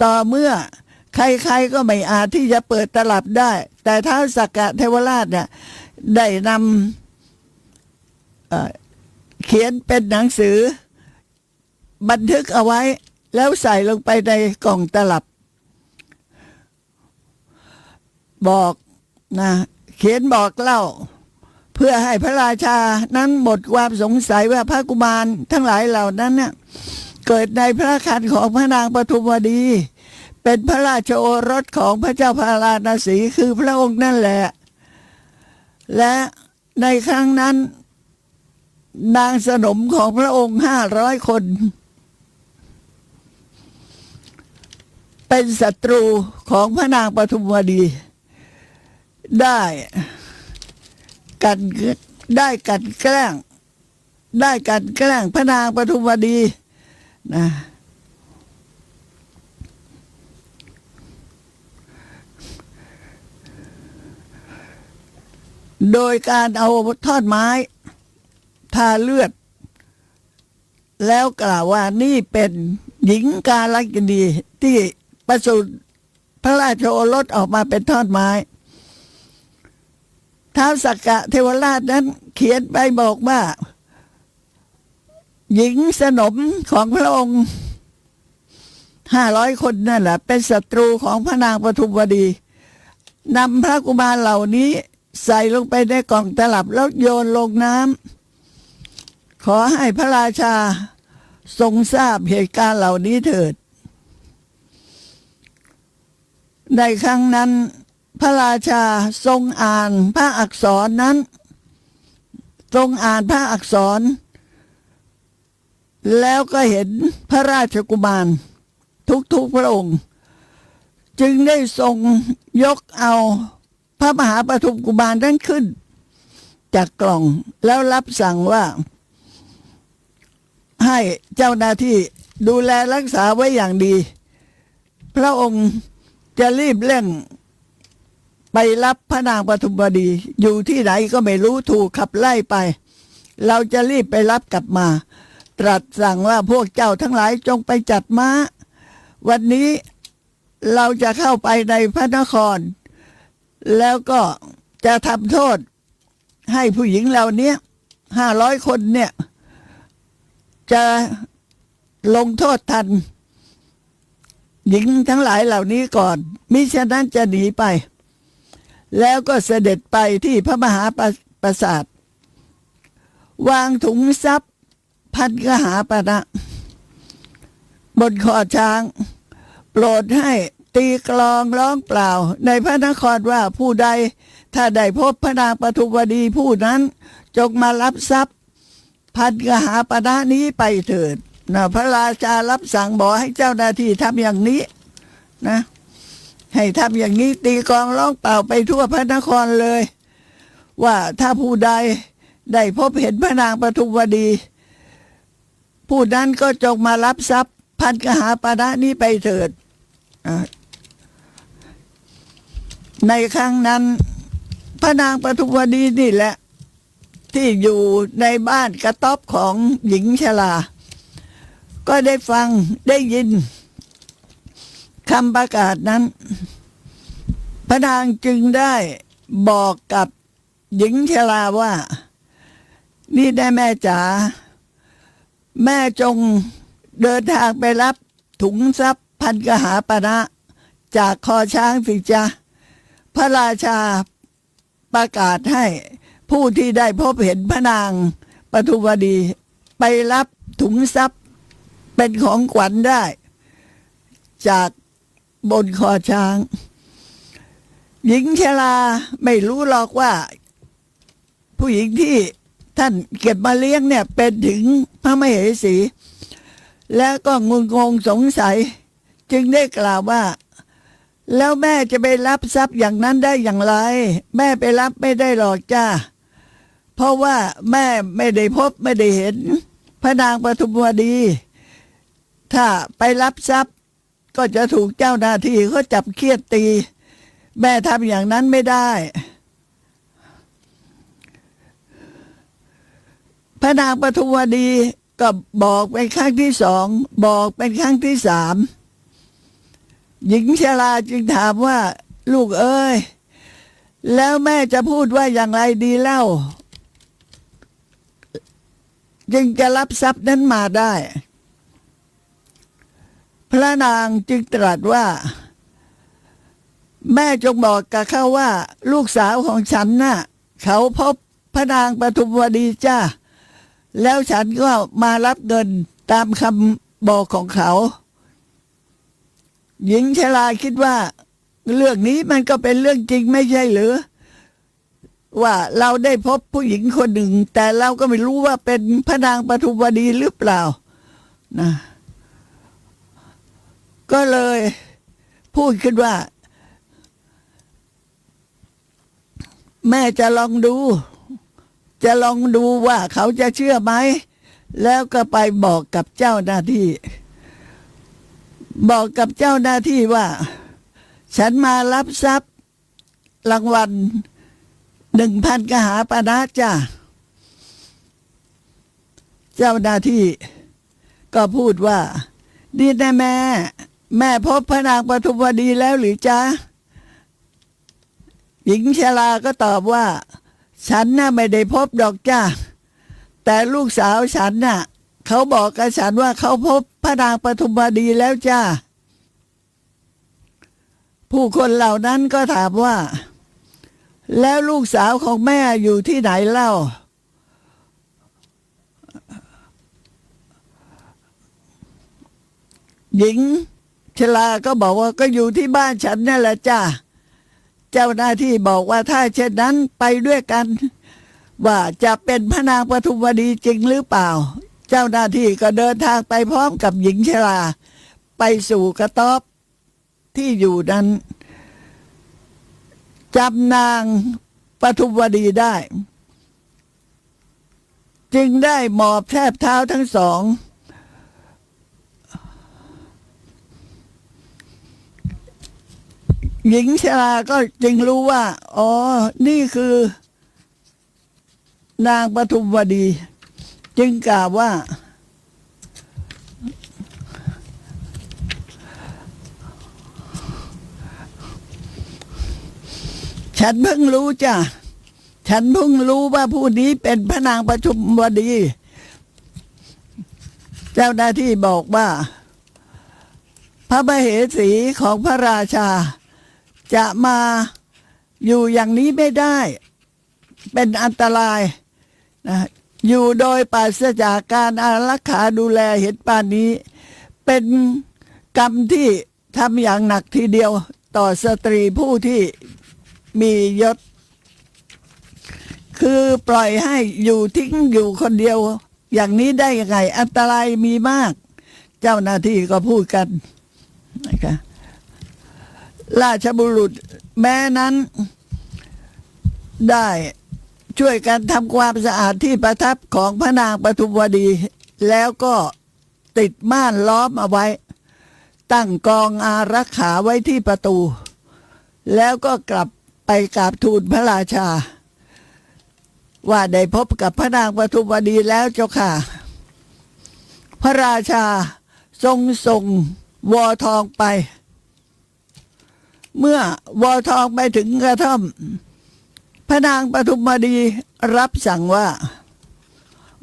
ต่อเมื่อใครๆก็ไม่อาจที่จะเปิดตลับได้แต่ท้าวสักกะเทวราชเนี่ยได้นำเขียนเป็นหนังสือบันทึกเอาไว้แล้วใส่ลงไปในกล่องตลับบอกนะเขียนบอกเล่าเพื่อให้พระราชานั้นหมดความสงสัยว่าพระกุมารทั้งหลายเหล่านั้นเนี่ยเกิดในพระครรภ์ของพระนางปทุมวดีเป็นพระราชโอรสของพระเจ้าพาราณสีคือพระองค์นั่นแหละและในครั้งนั้นนางสนมของพระองค์500คนเป็นศัตรูของพระนางปทุมวดีได้กันแกล้งพระนางปทุมวดีนะโดยการเอาท่อนไม้ทาเลือดแล้วกล่าวว่านี่เป็นหญิงกาลกินีที่ประสูติพระราชโอรสออกมาเป็นท่อนไม้ท้าวสักกะเทวราชนั้นเขียนไปบอกว่าหญิงสนมของพระองค์500คนนั่นแหละเป็นศัตรูของพระนางปทุมวดีนำพระกุมารเหล่านี้ใส่ลงไปในกล่องตลับแล้วโยนลงน้ำขอให้พระราชาทรงทราบเหตุการณ์เหล่านี้เถิดในครั้งนั้นพระราชาทรงอ่านพระอักษรนั้นทรงอ่านพระอักษรแล้วก็เห็นพระราชกุมารทุกพระองค์จึงได้ทรงยกเอาพระมหาปฐุมกุมารนั้นขึ้นจากกล่องแล้วรับสั่งว่าให้เจ้าหน้าที่ดูแลรักษาไว้อย่างดีพระองค์ จะรีบเร่งไปรับพระนางปทุมวดี อยู่ที่ไหนก็ไม่รู้ถูกขับไล่ไป เราจะรีบไปรับกลับมา ตรัสสั่งว่าพวกเจ้าทั้งหลายจงไปจัดม้า วันนี้เราจะเข้าไปในพระนคร แล้วก็จะทำโทษให้ผู้หญิงเหล่านี้500 คนเนี่ย จะลงโทษทันหญิงทั้งหลายเหล่านี้ก่อนมิฉะนั้นจะหนีไป แล้วก็เสด็จไปที่พระมหาปราสาท วางถุงทรัพย์พันกหาปณะบนคอช้าง โปรดให้ตีกลองร้องเปล่าในพระนครว่าผู้ใดถ้าได้พบพระนางปทุมวดีผู้นั้นจงมารับทรัพย์พันกหาปณะนี้ไปเถิดนะพระราชารับสั่งบอกให้เจ้าหน้าที่ทำอย่างนี้นะให้ทำอย่างนี้ตีกลองร้องเปล่าไปทั่วพระนครเลยว่าถ้าผู้ใดได้พบเห็นพระนางปทุมวดีผู้นั้นก็จงมารับทรัพย์พันกหาปณะนี้ไปเถิดในครั้งนั้นพระนางปทุมวดีนี่แหละที่อยู่ในบ้านกระต๊อบของหญิงชราก็ได้ฟังได้ยินคำประกาศนั้นพระนางจึงได้บอกกับหญิงชราว่านี่ได้แม่จ๋าแม่จงเดินทางไปรับถุงทรัพย์พันกหาปณะจากคอช้างสิจ๊ะพระราชาประกาศให้ผู้ที่ได้พบเห็นพระนางปทุมวดีไปรับถุงทรัพย์เป็นของขวัญได้จากบนคอช้างหญิงชราไม่รู้หรอกว่าผู้หญิงที่ท่านเก็บมาเลี้ยงเนี่ยเป็นถึงพระมเหสี แล้วก็งงสงสัยจึงได้กล่าวว่าแล้วแม่จะไปรับทรัพย์อย่างนั้นได้อย่างไรแม่ไปรับไม่ได้หรอกจ้าเพราะว่าแม่ไม่ได้พบไม่ได้เห็นพระนางปทุมวดีถ้าไปรับทรัพย์ก็จะถูกเจ้าหน้าที่เขาจับเคียดตีแม่ทำอย่างนั้นไม่ได้พระนางปทุมวดีก็บอกเป็นครั้งที่2บอกเป็นครั้งที่3หญิงชราจึงถามว่าลูกเอ้ยแล้วแม่จะพูดว่าอย่างไรดีเล่าจึงจะรับทรัพย์นั้นมาได้พระนางจึงตรัสว่าแม่จงบอกกับเขาว่าลูกสาวของฉันน่ะเขาพบพระนางปทุมวดีจ้าแล้วฉันก็มารับเงินตามคำบอกของเขาหญิงชราคิดว่าเรื่องนี้มันก็เป็นเรื่องจริงไม่ใช่หรือว่าเราได้พบผู้หญิงคนหนึ่งแต่เราก็ไม่รู้ว่าเป็นพระนางปทุมวดีหรือเปล่านะก็เลยพูดขึ้นว่าแม่จะลองดูว่าเขาจะเชื่อไหมแล้วก็ไปบอกกับเจ้าหน้าที่ว่าฉันมารับทรัพย์รางวัล1,000 กหาปณะจ้าเจ้าหน้าที่ก็พูดว่าดีนะแม่พบพระนางปทุมวดีแล้วหรือจ๊ะหญิงชราก็ตอบว่าฉันน่ะไม่ได้พบดอกจ้าแต่ลูกสาวฉันน่ะเขาบอกกับฉันว่าเขาพบพระนางปทุมวดีแล้วจ้าผู้คนเหล่านั้นก็ถามว่าแล้วลูกสาวของแม่อยู่ที่ไหนเล่าหญิงชราก็บอกว่าก็อยู่ที่บ้านฉันนั่นแหละจ้าเจ้าหน้าที่บอกว่าถ้าเช่นนั้นไปด้วยกันว่าจะเป็นพระนางปทุมวดีจริงหรือเปล่าเจ้าหน้าที่ก็เดินทางไปพร้อมกับหญิงชราไปสู่กระต๊อบที่อยู่นั้นจำนางปทุมวดีได้จึงได้หมอบแทบเท้าทั้งสอง หญิงชราก็จึงรู้ว่าอ๋อนี่คือนางปทุมวดี จึงกล่าวว่าฉันเพิ่งรู้จ้ะฉันเพิ่งรู้ว่าผู้นี้เป็นพระนางปทุมวดี เจ้าหน้าที่บอกว่าพระมเหสีของพระราชาจะมาอยู่อย่างนี้ไม่ได้เป็นอันตรายนะอยู่โดยปราศจากการอารักขาดูแลเห็นป่านนี้เป็นกรรมที่ทำอย่างหนักทีเดียวต่อสตรีผู้ที่มียศคือปล่อยให้อยู่ทิ้งอยู่คนเดียวอย่างนี้ได้ยังไงอันตรายมีมากเจ้าหน้าที่ก็พูดกันนะคะราชบุรุษแม้นั้นได้ช่วยกันทำความสะอาดที่ประทับของพระนางปทุมวดีแล้วก็ติดม่านล้อมเอาไว้ตั้งกองอารักขาไว้ที่ประตูแล้วก็กลับไปกราบทูลพระราชาว่าได้พบกับพระนางปทุมวดีแล้วเจ้าค่ะพระราชาทรงส่งวอทองไปเมื่อวอทองไปถึงกระท่อมพระนางปทุมวดีรับสั่งว่า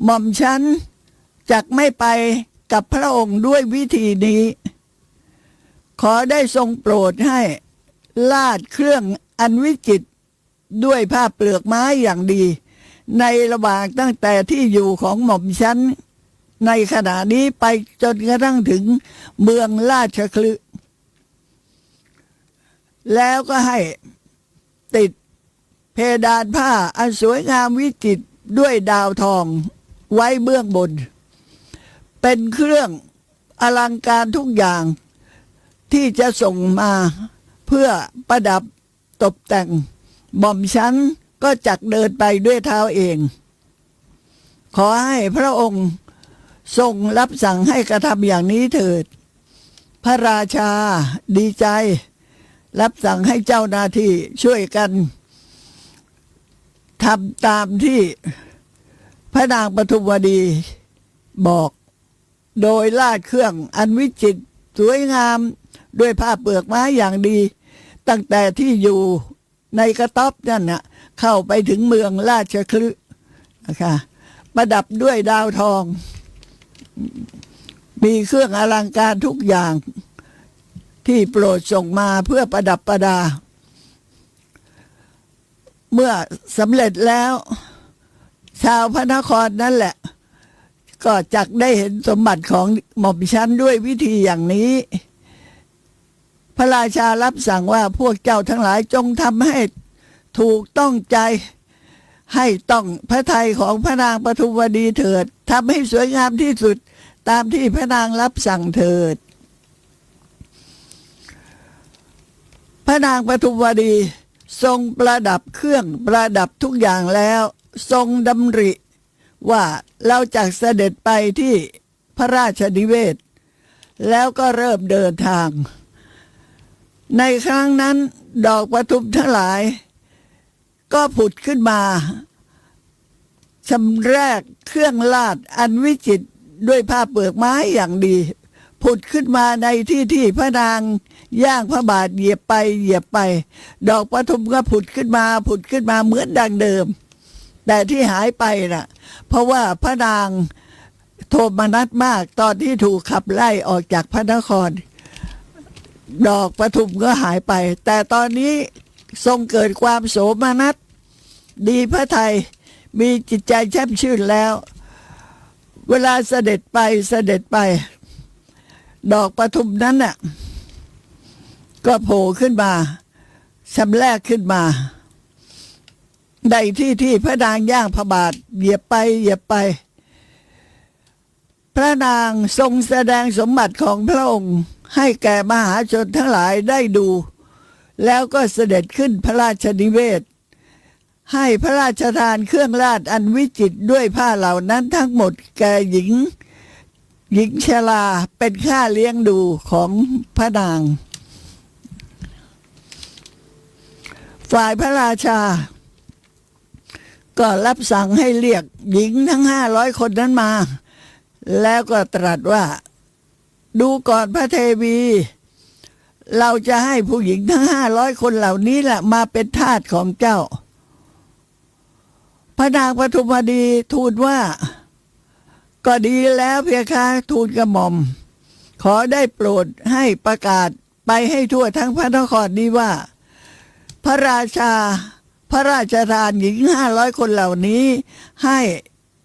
หม่อมฉันจักไม่ไปกับพระองค์ด้วยวิธีนี้ขอได้ทรงโปรดให้ลาดเครื่องอันวิจิตรด้วยผ้าเปลือกไม้อย่างดีในระหว่างตั้งแต่ที่อยู่ของหม่อมฉันในขณะนี้ไปจนกระทั่งถึงเมืองราชคฤห์แล้วก็ให้ติดเพดานผ้าอันสวยงามวิจิตรด้วยดาวทองไว้เบื้องบนเป็นเครื่องอลังการทุกอย่างที่จะส่งมาเพื่อประดับตกแต่งหม่อมฉันก็จักเดินไปด้วยเท้าเองขอให้พระองค์ทรงรับสั่งให้กระทำอย่างนี้เถิดพระราชาดีใจรับสั่งให้เจ้าหน้าที่ช่วยกันทำตามที่พระนางปทุมวดีบอกโดยลาดเครื่องอันวิจิตรสวยงามด้วยผ้าเปลือกไม้อย่างดีตั้งแต่ที่อยู่ในกระต๊อบนั่นน่ะเข้าไปถึงเมืองราชคฤห์นะคะประดับด้วยดาวทองมีเครื่องอลังการทุกอย่างที่โปรดส่งมาเพื่อประดับประดาเมื่อสำเร็จแล้วชาวพระนครนั่นแหละก็จักได้เห็นสมบัติของหม่อมฉันด้วยวิธีอย่างนี้พระราชารับสั่งว่าพวกเจ้าทั้งหลายจงทำให้ถูกต้องใจให้ต้องพระทัยของพระนางปทุมวดีเถิดทำให้สวยงามที่สุดตามที่พระนางรับสั่งเถิดพระนางปทุมวดีทรงประดับเครื่องประดับทุกอย่างแล้วทรงดำริว่าเราจะเสด็จไปที่พระราชนิเวศแล้วก็เริ่มเดินทางในครั้งนั้นดอกปทุมทั้งหลายก็ผุดขึ้นมาชำแรกเครื่องลาดอันวิจิตรด้วยผ้าเปลือกไม้อย่างดีผุดขึ้นมาในที่พระนางย่างพระบาทเหยียบไปเหยียบไปดอกปทุมก็ผุดขึ้นมาเหมือนดังเดิมแต่ที่หายไปน่ะเพราะว่าพระนางโทมนัสมากตอนที่ถูกขับไล่ออกจากพระนครดอกปทุมก็หายไปแต่ตอนนี้ทรงเกิดความโสมนัสดีพระทัยมีจิตใจแช่มชื่นแล้วเวลาเสด็จไปดอกปทุมนั้นน่ะก็โผล่ขึ้นมาชำแรกขึ้นมาในที่พระนางย่างพระบาทเหยียบไปพระนางทรงแสดงสมบัติของพระองค์ให้แก่มหาชนทั้งหลายได้ดูแล้วก็เสด็จขึ้นพระราชนิเวศให้พระราชทานเครื่องราชอันวิจิตรด้วยผ้าเหล่านั้นทั้งหมดแก่หญิงชราเป็นค่าเลี้ยงดูของพระนาง ฝ่ายพระราชาก็รับสั่งให้เรียกหญิงทั้ง500 คนนั้นมา แล้วก็ตรัสว่าดูก่อนพระเทวี เราจะให้ผู้หญิงทั้ง500 คนเหล่านี้แหละมาเป็นทาสของเจ้า พระนางปทุมวดีทูลว่าก็ดีแล้วเพคะทูลกระหม่อมขอได้โปรดให้ประกาศไปให้ทั่วทั้งพระนครนี้ว่า พระราชาพระราชทานหญิง500 คนเหล่านี้ให้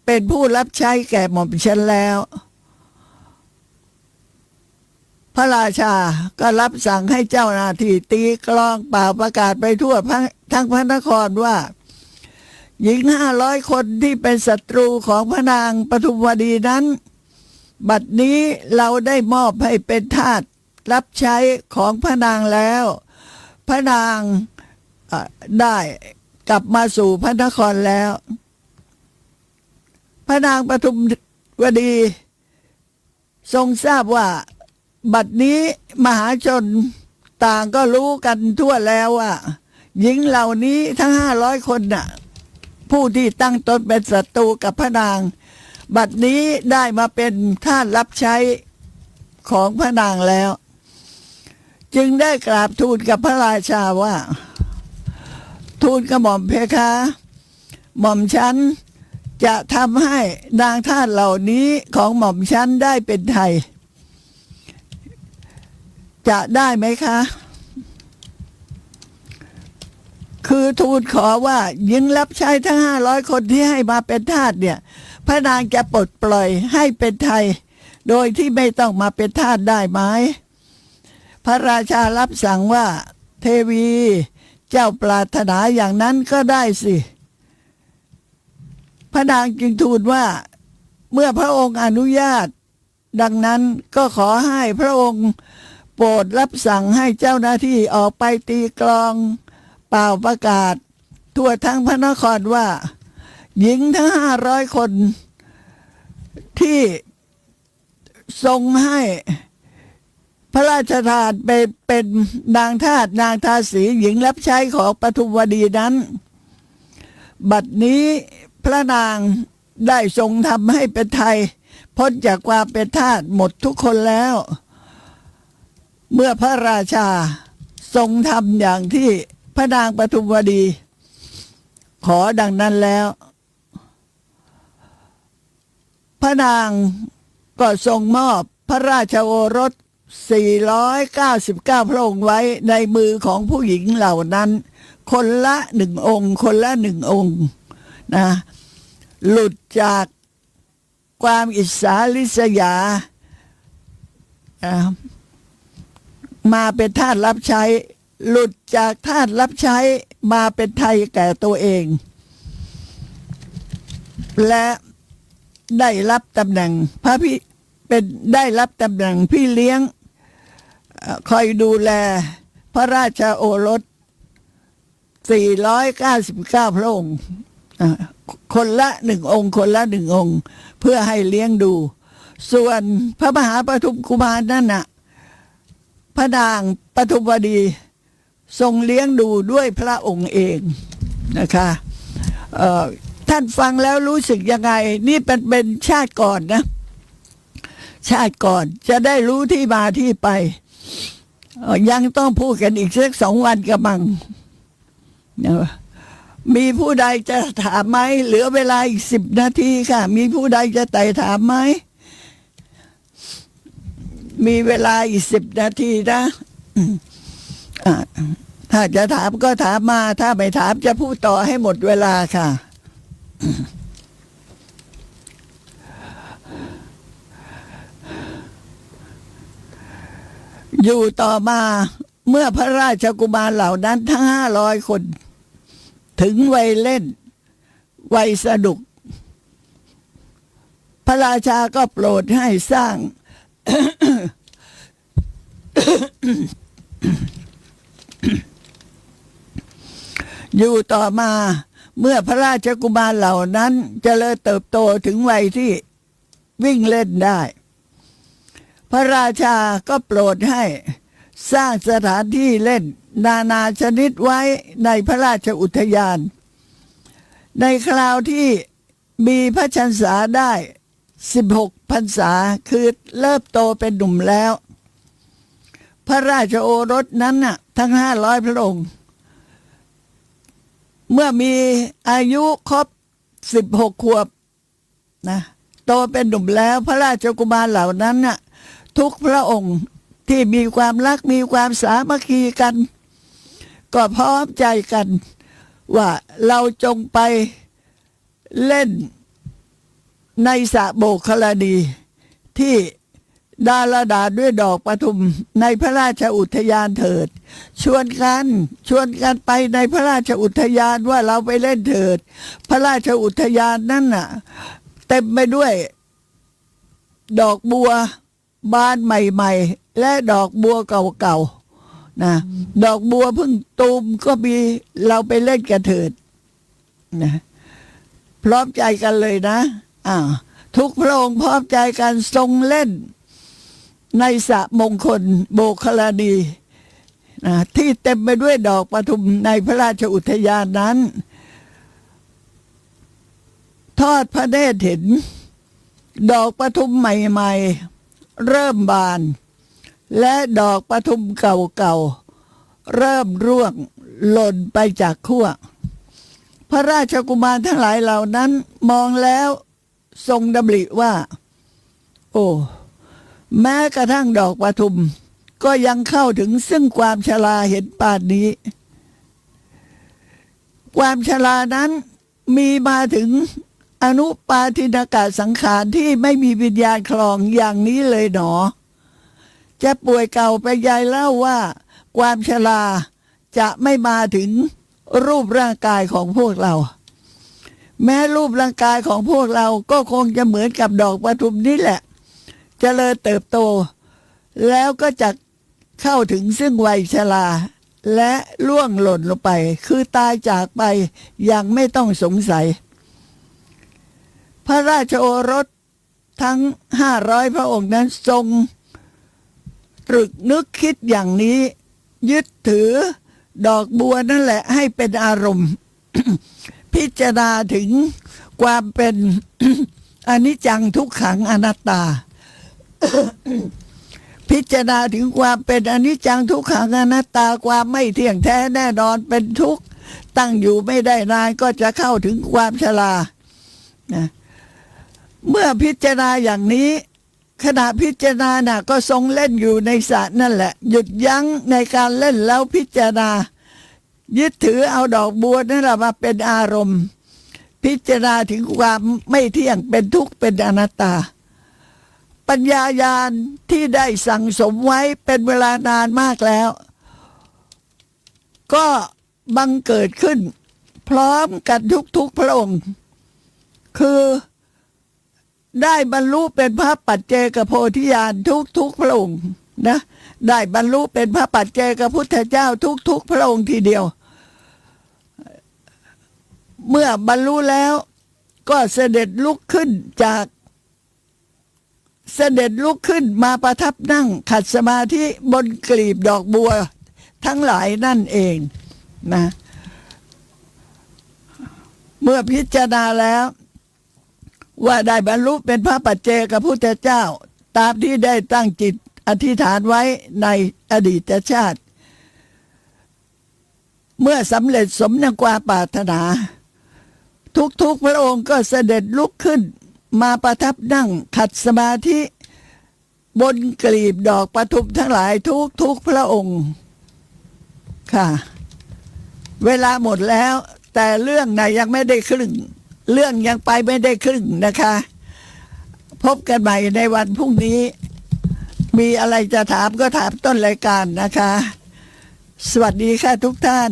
เป็นผู้รับใช้แก่หม่อมฉันแล้ว พระราชาก็รับสั่งให้เจ้าหน้าที่ตีกลองเป่าประกาศไปทั่วทั้งพระนครว่าหญิง500 คนที่เป็นศัตรูของพระนางปทุมวดีนั้นบัดนี้เราได้มอบให้เป็นทาสรับใช้ของพระนางแล้วพระนางได้กลับมาสู่พระนครแล้วพระนางปทุมวดีทรงทราบว่าบัดนี้มหาชนต่างก็รู้กันทั่วแล้วว่าหญิงเหล่านี้ทั้ง500 คนน่ะผู้ที่ตั้งตนเป็นศัตรูกับพระนางบัดนี้ได้มาเป็นทาสรับใช้ของพระนางแล้วจึงได้กราบทูลกับพระราชาว่าทูลกระหม่อมเพคะหม่อมฉันจะทำให้นางทาสเหล่านี้ของหม่อมฉันได้เป็นไทยจะได้ไหมคะคือทูลขอว่าหญิงรับใช้ทั้ง500 คนที่ให้มาเป็นทาสเนี่ยพระนางจะปลดปล่อยให้เป็นไทยโดยที่ไม่ต้องมาเป็นทาสได้ไหมพระราชารับสั่งว่าเทวีเจ้าปรารถนาอย่างนั้นก็ได้สิพระนางจึงทูลว่าเมื่อพระองค์อนุญาตดังนั้นก็ขอให้พระองค์โปรดรับสั่งให้เจ้าหน้าที่ออกไปตีกลองเป่าประกาศทั่วทั้งพระนครว่าหญิงทั้ง500 คนที่ทรงให้พระราชทานไปเป็นนางทาสนางทาสีหญิงรับใช้ของปทุมวดีนั้นบัดนี้พระนางได้ทรงทำให้เป็นไทยพ้นจากความเป็นทาสหมดทุกคนแล้วเมื่อพระราชาทรงทำอย่างที่พระนางปทุมวดีขอดังนั้นแล้วพระนางก็ทรงมอบพระราชโอรส499 พระองค์ไว้ในมือของผู้หญิงเหล่านั้นคนละ1 องค์คนละ1 องค์นะหลุดจากความอิจฉาริษยามาเป็นทาสรับใช้หลุดจากทาสรับใช้มาเป็นไทยแก่ตัวเองและได้รับตำแหน่งได้รับตำแหน่งพี่เลี้ยงคอยดูแลพระราชโอรส499 พระองค์คนละ1 องค์คนละ1 องค์เพื่อให้เลี้ยงดูส่วนพระมหาปทุมกุมารนั่นน่ะพระนางปทุมวดีทรงเลี้ยงดูด้วยพระองค์เองนะคะท่านฟังแล้วรู้สึกยังไงนี่เป็นชาติก่อนนะชาติก่อนจะได้รู้ที่มาที่ไปยังต้องพูดกันอีกสัก2 วันกระมังมีผู้ใดจะถามไหมเหลือเวลาอีก10 นาทีค่ะมีผู้ใดจะไต่ถามไหมมีเวลาอีก10 นาทีนะถ้าจะถามก็ถามมาถ้าไม่ถามจะพูดต่อให้หมดเวลาค่ะอยู่ต่อมาเมื่อพระราชกุมารเหล่านั้นทั้ง500 คนถึงวัยเล่นวัยสนุกพระราชาก็โปรดให้สร้าง อยู่ต่อมาเมื่อพระราชกุมารเหล่านั้นเจริญเติบโตถึงวัยที่วิ่งเล่นได้พระราชาก็โปรดให้สร้างสถานที่เล่น นานาชนิดไว้ในพระราชอุทยาน ในคราวที่มีพระชนษาได้16 พรรษาคือเริ่มโตเป็นหนุ่มแล้ว พระราชโอรสนั้นน่ะทั้ง500 พระองค์เมื่อมีอายุครบ16 ขวบนะโตเป็นหนุ่มแล้วพระราชกุมารเหล่านั้นน่ะทุกพระองค์ที่มีความรักมีความสามัคคีกันก็พร้อมใจกันว่าเราจงไปเล่นในสระโบกขลานีที่ดาราดาด้วยดอกปทุมในพระราชอุทยานเถิดชวนกันไปในพระราชอุทยานว่าเราไปเล่นเถิดพระราชอุทยานนั่นน่ะเต็มไปด้วยดอกบัวบานใหม่ๆและดอกบัวเก่าๆนะดอกบัวเพิ่งตูมก็มีเราไปเล่นกันเถิดนะพร้อมใจกันเลยนะทุกพระองค์พร้อมใจกันทรงเล่นในสระมงคลโบกขลานีที่เต็มไปด้วยดอกปทุมในพระราชอุทยานนั้นทอดพระเนตรเห็นดอกปทุมใหม่ๆเริ่มบานและดอกปทุมเก่าๆเริ่มร่วงหล่นไปจากขั้วพระราชกุมารทั้งหลายเหล่านั้นมองแล้วทรงดำริว่าโอ้แม้กระทั่งดอกปทุมก็ยังเข้าถึงซึ่งความชราเห็นป่านนี้ความชรานั้นมีมาถึงอนุปาทินากาสังขารที่ไม่มีวิญญาณคลองอย่างนี้เลยหนอจะป่วยเก่าไปยายเล่าว่าความชราจะไม่มาถึงรูปร่างกายของพวกเราแม้รูปร่างกายของพวกเราก็คงจะเหมือนกับดอกปทุมนี่แหละเจริญเติบโตแล้วก็จะเข้าถึงซึ่งวัยชราและล่วงหล่นลงไปคือตายจากไปอย่างไม่ต้องสงสัยพระราชโอรสทั้ง500 พระองค์นั้นทรงตรึกนึกคิดอย่างนี้ยึดถือดอกบัวนั่นแหละให้เป็นอารมณ์ พิจารณาถึงความเป็น อนิจจังทุกขังอนัตตา พิจารณาถึงความเป็นอนิจจังทุกขังอนัตตาความไม่เที่ยงแท้แน่นอนเป็นทุกข์ตั้งอยู่ไม่ได้นานก็จะเข้าถึงความชรานะเมื่อพิจารณาอย่างนี้ขณะพิจารณาน่ะก็ทรงเล่นอยู่ในสระนั่นแหละหยุดยั้งในการเล่นแล้วพิจารณายึดถือเอาดอกบัวนั่นแหละมาเป็นอารมณ์พิจารณาถึงความไม่เที่ยงเป็นทุกข์เป็นอนัตตาปัญญาญาณที่ได้สั่งสมไว้เป็นเวลานานมากแล้วก็บังเกิดขึ้นพร้อมกันทุกพระองค์คือได้บรรลุเป็นพระปัจเจกโพธิญาณทุกพระองค์นะได้บรรลุเป็นพระปัจเจกพุทธเจ้าทุกพระองค์ทีเดียวเมื่อบรรลุแล้วก็เสด็จลุกขึ้นมาประทับนั่งขัดสมาธิบนกลีบดอกบัวทั้งหลายนั่นเองนะเมื่อพิจารณาแล้วว่าได้บรรลุเป็นพระปัจเจกพุทธเจ้าตามที่ได้ตั้งจิตอธิษฐานไว้ในอดีตชาติเมื่อสำเร็จสมดังความปรารถนาทุกพระองค์ก็เสด็จลุกขึ้นมาประทับนั่งขัดสมาธิบนกลีบดอกปทุมทั้งหลายทุกพระองค์ค่ะเวลาหมดแล้วแต่เรื่องไหนยังไม่ได้ครึ่งเรื่องยังไปไม่ได้ครึ่งนะคะพบกันใหม่ในวันพรุ่งนี้มีอะไรจะถามก็ถามต้นรายการนะคะสวัสดีค่ะทุกท่าน